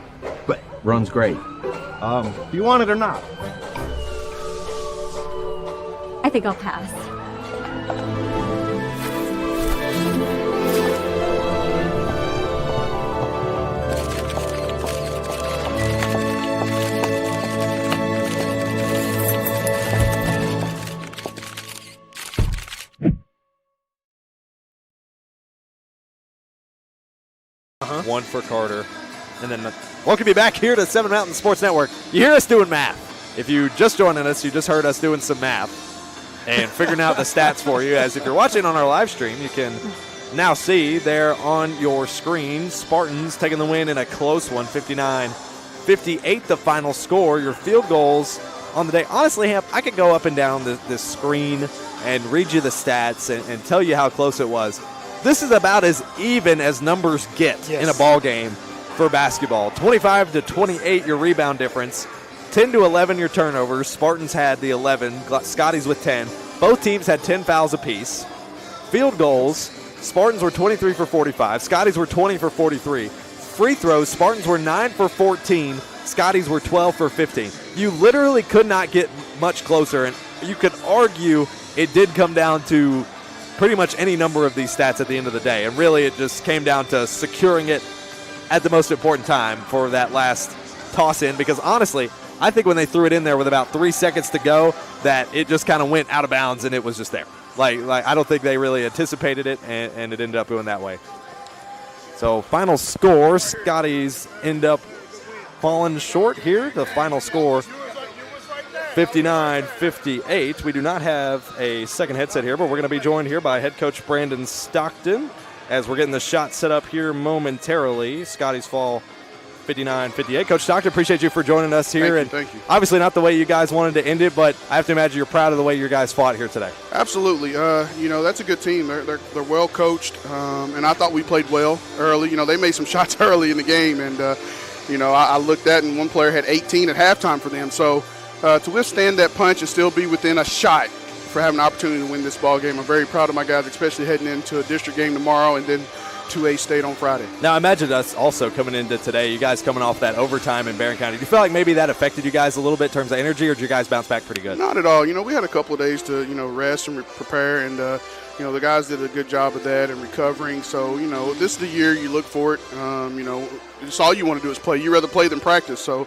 but runs great. Do you want it or not? I think I'll pass. One for Carter. And then welcome you back here to 7 Mountain Sports Network. You hear us doing math. If you just joined us, you just heard us doing some math and figuring out the stats for you. As if you're watching on our live stream, you can now see there on your screen, Spartans taking the win in a close one, 59-58 the final score. Your field goals on the day. Honestly, Hamp, I could go up and down this screen and read you the stats and tell you how close it was. This is about as even as numbers get in a ball game for basketball. 25-28 your rebound difference, 10-11 your turnovers. Spartans had the 11, Scotties with 10. Both teams had 10 fouls apiece. Field goals, Spartans were 23 for 45. Scotties were 20 for 43. Free throws, Spartans were 9 for 14. Scotties were 12 for 15. You literally could not get much closer, and you could argue it did come down to pretty much any number of these stats at the end of the day. And really it just came down to securing it at the most important time for that last toss in, because honestly, I think when they threw it in there with about 3 seconds to go, that it just kind of went out of bounds and it was just there. Like I don't think they really anticipated it, and it ended up going that way. So final score, Scotties end up falling short here. The final score, 59-58. We do not have a second headset here, but we're going to be joined here by head coach Brandon Stockton as we're getting the shot set up here momentarily. Scotties fall 59-58. Coach Stockton, appreciate you for joining us here. Thank you. Obviously not the way you guys wanted to end it, but I have to imagine you're proud of the way you guys fought here today. Absolutely. That's a good team. They're well coached, and I thought we played well early. They made some shots early in the game, and I looked at, and one player had 18 at halftime for them. So to withstand that punch and still be within a shot for having an opportunity to win this ball game, I'm very proud of my guys, especially heading into a district game tomorrow and then 2A state on Friday. Now, imagine us also coming into today, you guys coming off that overtime in Barron County. Do you feel like maybe that affected you guys a little bit in terms of energy, or did you guys bounce back pretty good? Not at all. We had a couple of days to, rest and prepare, and, the guys did a good job of that and recovering. So, this is the year you look for it. It's all you want to do is play. You rather play than practice. So,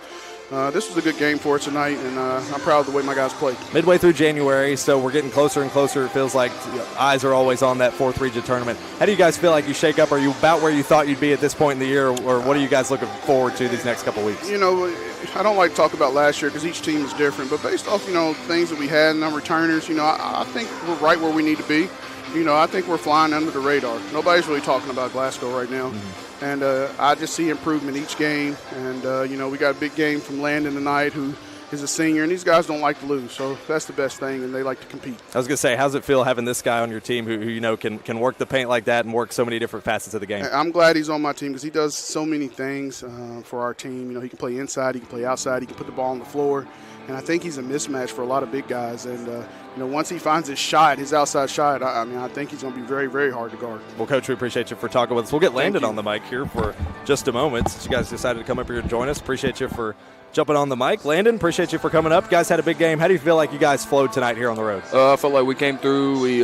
this was a good game for us tonight, and I'm proud of the way my guys played. Midway through January, so we're getting closer and closer. It feels like eyes are always on that 4th region tournament. How do you guys feel like you shake up? Are you about where you thought you'd be at this point in the year, or what are you guys looking forward to these next couple weeks? I don't like to talk about last year because each team is different, but based off, things that we had and our returners, I think we're right where we need to be. I think we're flying under the radar. Nobody's really talking about Glasgow right now. Mm-hmm. And I just see improvement each game. And, we got a big game from Landon tonight, who is a senior, and these guys don't like to lose. So that's the best thing, and they like to compete. I was going to say, how's it feel having this guy on your team who can work the paint like that and work so many different facets of the game? I'm glad he's on my team because he does so many things for our team. He can play inside, he can play outside, he can put the ball on the floor. And I think he's a mismatch for a lot of big guys. And, once he finds his shot, his outside shot, I think he's going to be very, very hard to guard. Well, Coach, we appreciate you for talking with us. We'll get Landon on the mic here for just a moment since you guys decided to come up here and join us. Appreciate you for jumping on the mic. Landon, appreciate you for coming up. You guys had a big game. How do you feel like you guys flowed tonight here on the road? I felt like we came through, we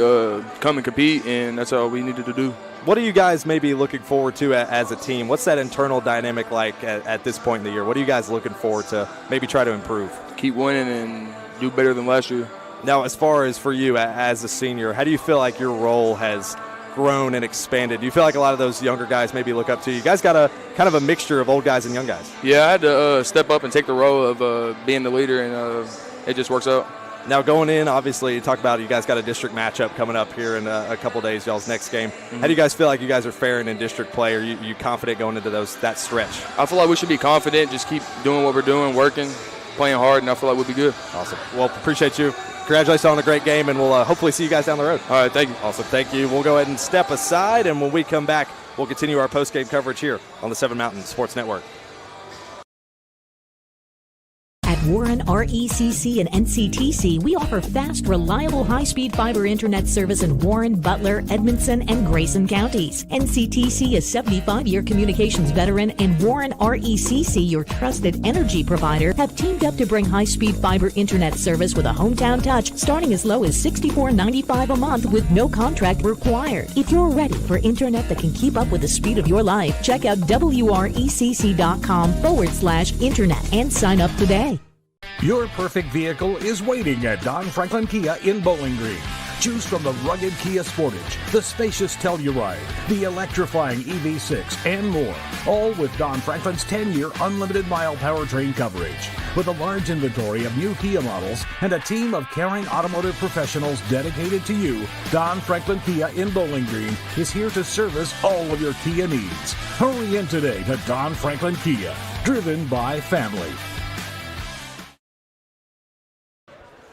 come and compete, and that's all we needed to do. What are you guys maybe looking forward to as a team? What's that internal dynamic like at this point in the year? What are you guys looking forward to maybe try to improve? Keep winning and do better than last year. Now, as far as for you as a senior, how do you feel like your role has grown and expanded? Do you feel like a lot of those younger guys maybe look up to you? You guys got a kind of a mixture of old guys and young guys. Yeah, I had to step up and take the role of being the leader, and it just works out. Now going in, obviously, you talk about you guys got a district matchup coming up here in a couple days, y'all's next game. Mm-hmm. How do you guys feel like you guys are faring in district play? Are you confident going into that stretch? I feel like we should be confident, just keep doing what we're doing, working, playing hard, and I feel like we'll be good. Awesome. Well, appreciate you. Congratulations on a great game, and we'll hopefully see you guys down the road. All right, thank you. Awesome, thank you. We'll go ahead and step aside, and when we come back, we'll continue our post-game coverage here on the 7 Mountain Sports Network. At Warren, RECC, and NCTC, we offer fast, reliable, high-speed fiber internet service in Warren, Butler, Edmondson, and Grayson counties. NCTC, a 75-year communications veteran, and Warren, RECC, your trusted energy provider, have teamed up to bring high-speed fiber internet service with a hometown touch starting as low as $64.95 a month with no contract required. If you're ready for internet that can keep up with the speed of your life, check out wrecc.com/internet and sign up today. Your perfect vehicle is waiting at Don Franklin Kia in Bowling Green. Choose from the rugged Kia Sportage, the spacious Telluride, the electrifying EV6, and more. All with Don Franklin's 10-year unlimited mile powertrain coverage. With a large inventory of new Kia models and a team of caring automotive professionals dedicated to you, Don Franklin Kia in Bowling Green is here to service all of your Kia needs. Hurry in today to Don Franklin Kia, driven by family.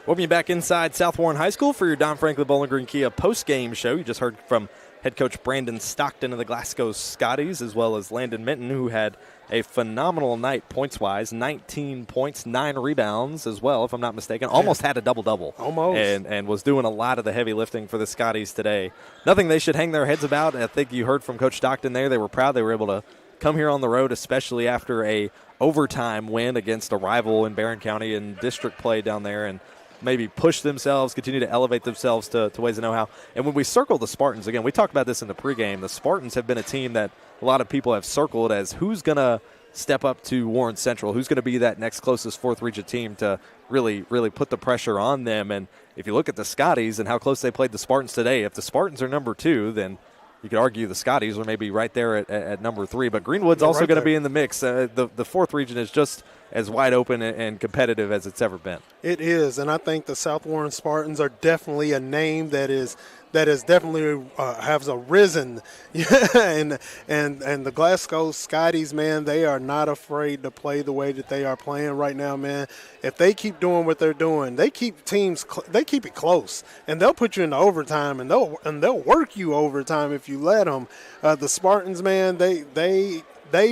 Welcome you back inside South Warren High School for your Don Franklin Bowling Green Kia post-game show. You just heard from head coach Brandon Stockton of the Glasgow Scotties, as well as Landon Minton, who had a phenomenal night points-wise, 19 points, 9 rebounds as well, if I'm not mistaken. Almost had a double-double. Almost. And was doing a lot of the heavy lifting for the Scotties today. Nothing they should hang their heads about. I think you heard from Coach Stockton there. They were proud they were able to come here on the road, especially after a overtime win against a rival in Barron County in district play down there, and maybe push themselves, continue to elevate themselves to ways to know how. And when we circle the Spartans, again, we talked about this in the pregame, the Spartans have been a team that a lot of people have circled as who's going to step up to Warren Central, who's going to be that next closest fourth region team to really, really put the pressure on them. And if you look at the Scotties and how close they played the Spartans today, if the Spartans are number 2, then you could argue the Scotties are maybe right there at number 3. But Greenwood's also going to be in the mix. The fourth region is just as wide open and competitive as it's ever been. It is, and I think the South Warren Spartans are definitely a name that is definitely has arisen. and the Glasgow Scotties, man, they are not afraid to play the way that they are playing right now, man. If they keep doing what they're doing, they keep it close, and they'll put you into overtime, and they'll work you overtime if you let them. The Spartans, man, they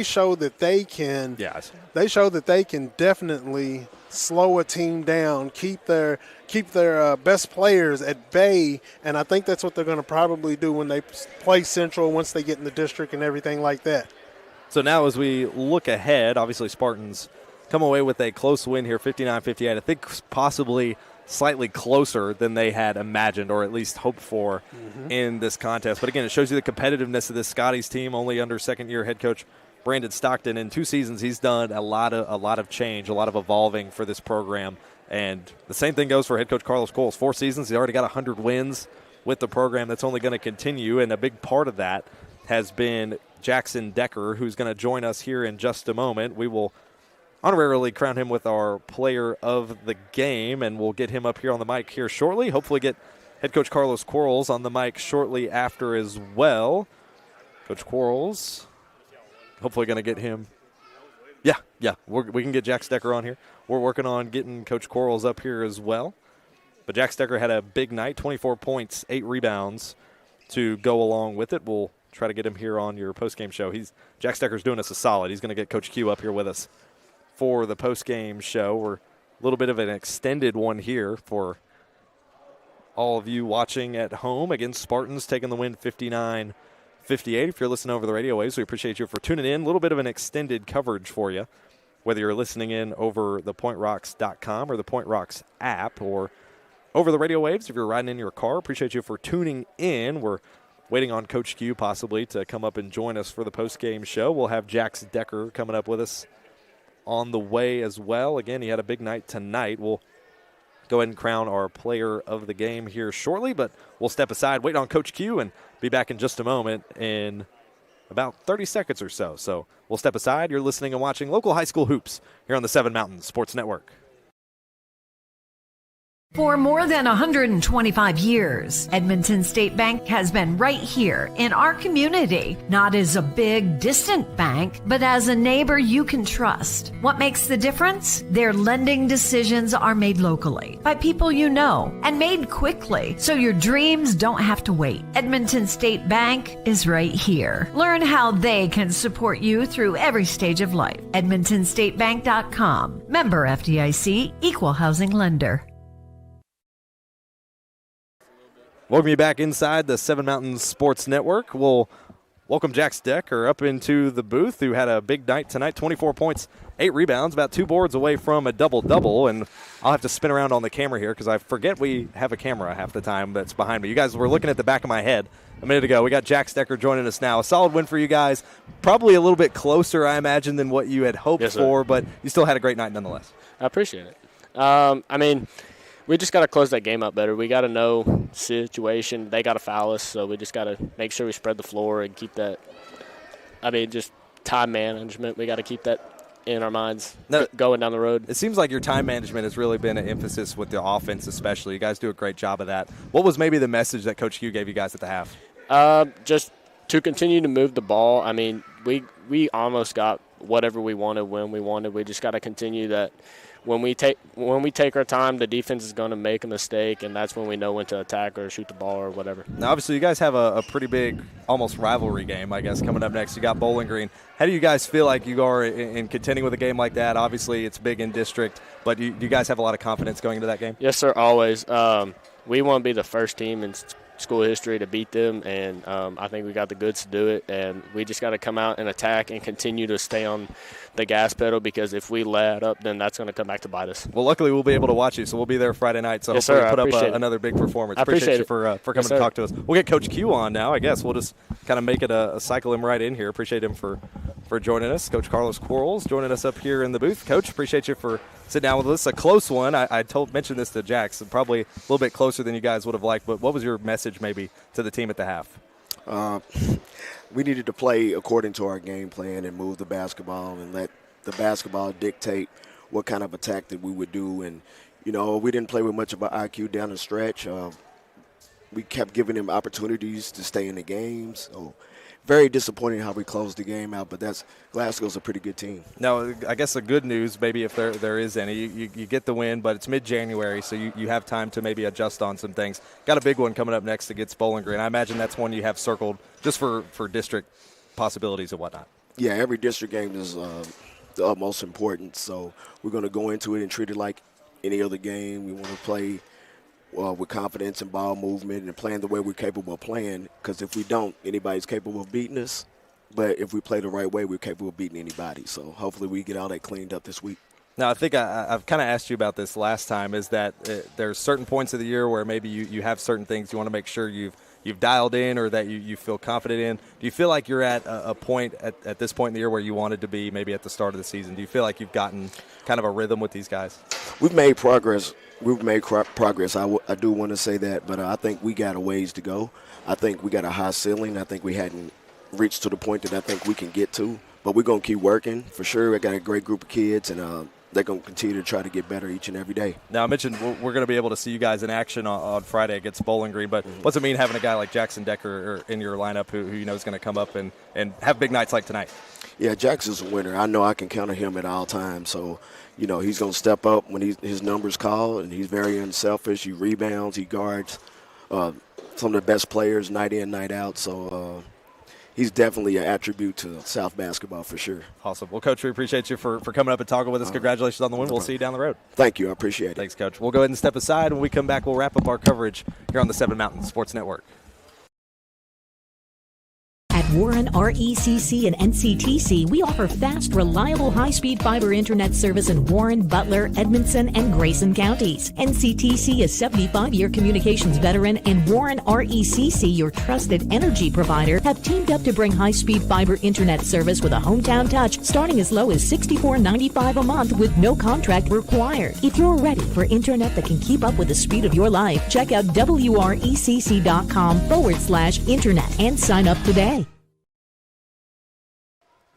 show that they can. Yes. They show that they can definitely slow a team down, keep their best players at bay, and I think that's what they're going to probably do when they play Central once they get in the district and everything like that. So now as we look ahead, obviously Spartans come away with a close win here, 59-58. I think possibly slightly closer than they had imagined or at least hoped for in this contest. But again, it shows you the competitiveness of this Scotties team, only under second-year head coach Brandon Stockton. In 2 seasons, he's done a lot of change, a lot of evolving for this program. And the same thing goes for head coach Carlos Coles. 4 seasons, he's already got 100 wins with the program. That's only going to continue, and a big part of that has been Jackson Decker, who's going to join us here in just a moment. We will honorarily crown him with our player of the game, and we'll get him up here on the mic here shortly. Hopefully get head coach Carlos Quarles on the mic shortly after as well. Coach Quarles, hopefully going to get him. Yeah, we can get Jack Stecker on here. We're working on getting Coach Quarles up here as well. But Jack Stecker had a big night, 24 points, 8 rebounds to go along with it. We'll try to get him here on your postgame show. Jack Stecker's doing us a solid. He's going to get Coach Q up here with us for the postgame show. We're a little bit of an extended one here for all of you watching at home. Again, Spartans taking the win 59-58. If you're listening over the radio waves, we appreciate you for tuning in. A little bit of an extended coverage for you, whether you're listening in over the PointRocks.com or the Point Rocks app or over the radio waves. If you're riding in your car, appreciate you for tuning in. We're waiting on Coach Q possibly to come up and join us for the post-game show. We'll have Jax Decker coming up with us on the way as well. Again, he had a big night tonight. We'll go ahead and crown our player of the game here shortly, but we'll step aside, wait on Coach Q, and be back in just a moment in about 30 seconds or so. So we'll step aside. You're listening and watching local high school hoops here on the 7 Mountain Sports Network. For more than 125 years, Edmonton State Bank has been right here in our community, not as a big, distant bank, but as a neighbor you can trust. What makes the difference? Their lending decisions are made locally by people you know and made quickly, so your dreams don't have to wait. Edmonton State Bank is right here. Learn how they can support you through every stage of life. EdmontonStateBank.com. Member FDIC, Equal Housing Lender. Welcome you back inside the 7 Mountains Sports Network. We'll welcome Jax Decker up into the booth, who had a big night tonight, 24 points, 8 rebounds, about 2 boards away from a double-double. And I'll have to spin around on the camera here because I forget we have a camera half the time that's behind me. You guys were looking at the back of my head a minute ago. We got Jax Decker joining us now. A solid win for you guys. Probably a little bit closer, I imagine, than what you had hoped for, but you still had a great night nonetheless. I appreciate it. We just got to close that game up better. We got to know the situation. They got to foul us, so we just got to make sure we spread the floor and keep that. Just time management. We got to keep that in our minds going down the road. It seems like your time management has really been an emphasis with the offense especially. You guys do a great job of that. What was maybe the message that Coach Q gave you guys at the half? Just to continue to move the ball. We almost got whatever we wanted when we wanted. We just got to continue that. When we take our time, the defense is going to make a mistake, and that's when we know when to attack or shoot the ball or whatever. Now, obviously, you guys have a pretty big, almost rivalry game, I guess, coming up next. You got Bowling Green. How do you guys feel like you are in contending with a game like that? Obviously, it's big in district, but do you guys have a lot of confidence going into that game? Yes, sir, always. We want to be the first team in school history to beat them, and I think we got the goods to do it, and we just got to come out and attack and continue to stay on the gas pedal, because if we let up, then that's going to come back to bite us. Well, luckily we'll be able to watch you, so we'll be there Friday night, so yes, hopefully sir, put up another big performance. I appreciate you for coming to talk to us. We'll get Coach Q on now. I guess we'll just kind of make it a cycle him right in here. Appreciate him for joining us. Coach Carlos Quarles joining us up here in the booth. Coach, appreciate you for sitting down with us. A close one. I mentioned this to Jax, probably a little bit closer than you guys would have liked, but what was your message maybe to the team at the half? We needed to play according to our game plan and move the basketball and let the basketball dictate what kind of attack that we would do. And, we didn't play with much of our IQ down the stretch. We kept giving them opportunities to stay in the games. So very disappointing how we closed the game out, but Glasgow's a pretty good team. Now, I guess the good news, maybe if there is any, you get the win, but it's mid-January, so you have time to maybe adjust on some things. Got a big one coming up next against Bowling Green. I imagine that's one you have circled just for district possibilities and whatnot. Yeah, every district game is the utmost importance, so we're going to go into it and treat it like any other game. We want to play with confidence and ball movement and playing the way we're capable of playing, because if we don't, anybody's capable of beating us. But if we play the right way, we're capable of beating anybody. So hopefully we get all that cleaned up this week. Now, I think I've kind of asked you about this last time, is that there's certain points of the year where maybe you have certain things you want to make sure you've dialed in or that you feel confident in. Do you feel like you're at a point at this point in the year where you wanted to be maybe at the start of the season? Do you feel like you've gotten kind of a rhythm with these guys? We've made progress. I do want to say that, but I think we got a ways to go. I think we got a high ceiling. I think we hadn't reached to the point that I think we can get to, but we're going to keep working for sure. We got a great group of kids, and they're going to continue to try to get better each and every day. Now, I mentioned we're going to be able to see you guys in action on Friday against Bowling Green, but what's it mean having a guy like Jackson Decker in your lineup who you know is going to come up and have big nights like tonight? Yeah, Jackson's a winner. I know I can count on him at all times, so he's going to step up when his numbers call, and he's very unselfish. He rebounds, he guards some of the best players night in, night out, so he's definitely an attribute to South basketball for sure. Awesome. Well, Coach, we appreciate you for coming up and talking with us. Congratulations on the win. We'll see you down the road. Thank you. I appreciate it. Thanks, Coach. We'll go ahead and step aside. When we come back, we'll wrap up our coverage here on the 7 Mountain Sports Network. At At Warren, RECC, and NCTC, we offer fast, reliable, high-speed fiber internet service in Warren, Butler, Edmondson, and Grayson counties. NCTC, a 75-year communications veteran, and Warren RECC, your trusted energy provider, have teamed up to bring high-speed fiber internet service with a hometown touch starting as low as $64.95 a month with no contract required. If you're ready for internet that can keep up with the speed of your life, check out wrecc.com/internet and sign up today.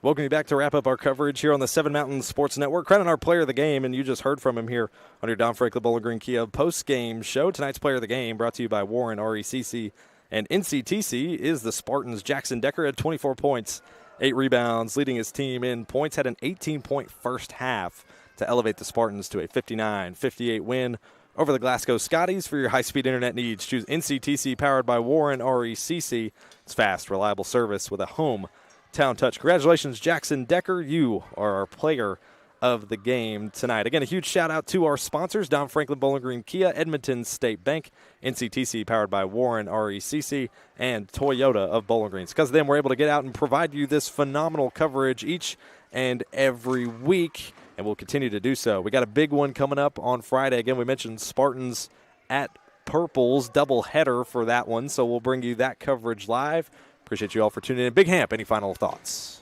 Welcome you back to wrap up our coverage here on the Seven Mountains Sports Network. Crowning our player of the game, and you just heard from him here on your Don Franklin Bowling Green Kia post-game show. Tonight's player of the game brought to you by Warren RECC and NCTC is the Spartans. Jackson Decker had 24 points, 8 rebounds, leading his team in points. Had an 18-point first half to elevate the Spartans to a 59-58 win over the Glasgow Scotties. For your high-speed internet needs, choose NCTC, powered by Warren RECC. It's fast, reliable service with a hometown touch. Congratulations, Jackson Decker. You are our player of the game tonight. Again, a huge shout-out to our sponsors, Don Franklin Bowling Green Kia, Edmonton State Bank, NCTC, powered by Warren RECC, and Toyota of Bowling Green. Because of them, we're able to get out and provide you this phenomenal coverage each and every week, and we'll continue to do so. We got a big one coming up on Friday. Again, we mentioned Spartans at Purples, double header for that one, so we'll bring you that coverage live. Appreciate you all for tuning in. Big Hamp, any final thoughts?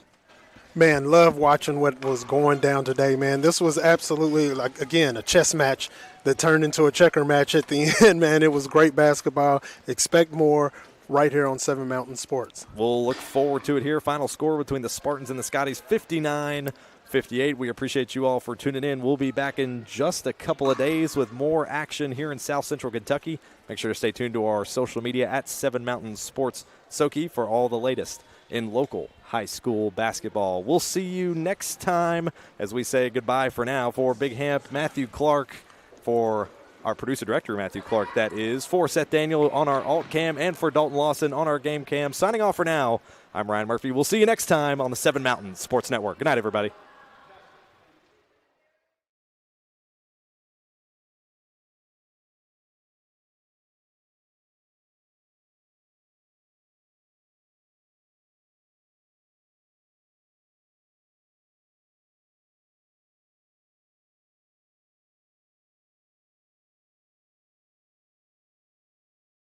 Man, love watching what was going down today, man. This was absolutely, like, again, a chess match that turned into a checker match at the end, man. It was great basketball. Expect more right here on Seven Mountain Sports. We'll look forward to it here. Final score between the Spartans and the Scotties, 59-58. We appreciate you all for tuning in. We'll be back in just a couple of days with more action here in South Central Kentucky. Make sure to stay tuned to our social media at Seven Mountain Sports Soki for all the latest in local high school basketball. We'll see you next time as we say goodbye for now. For Big Hamp, Matthew Clark, for our producer-director, Matthew Clark, that is, for Seth Daniel on our alt cam, and for Dalton Lawson on our game cam. Signing off for now, I'm Ryan Murphy. We'll see you next time on the Seven Mountains Sports Network. Good night, everybody.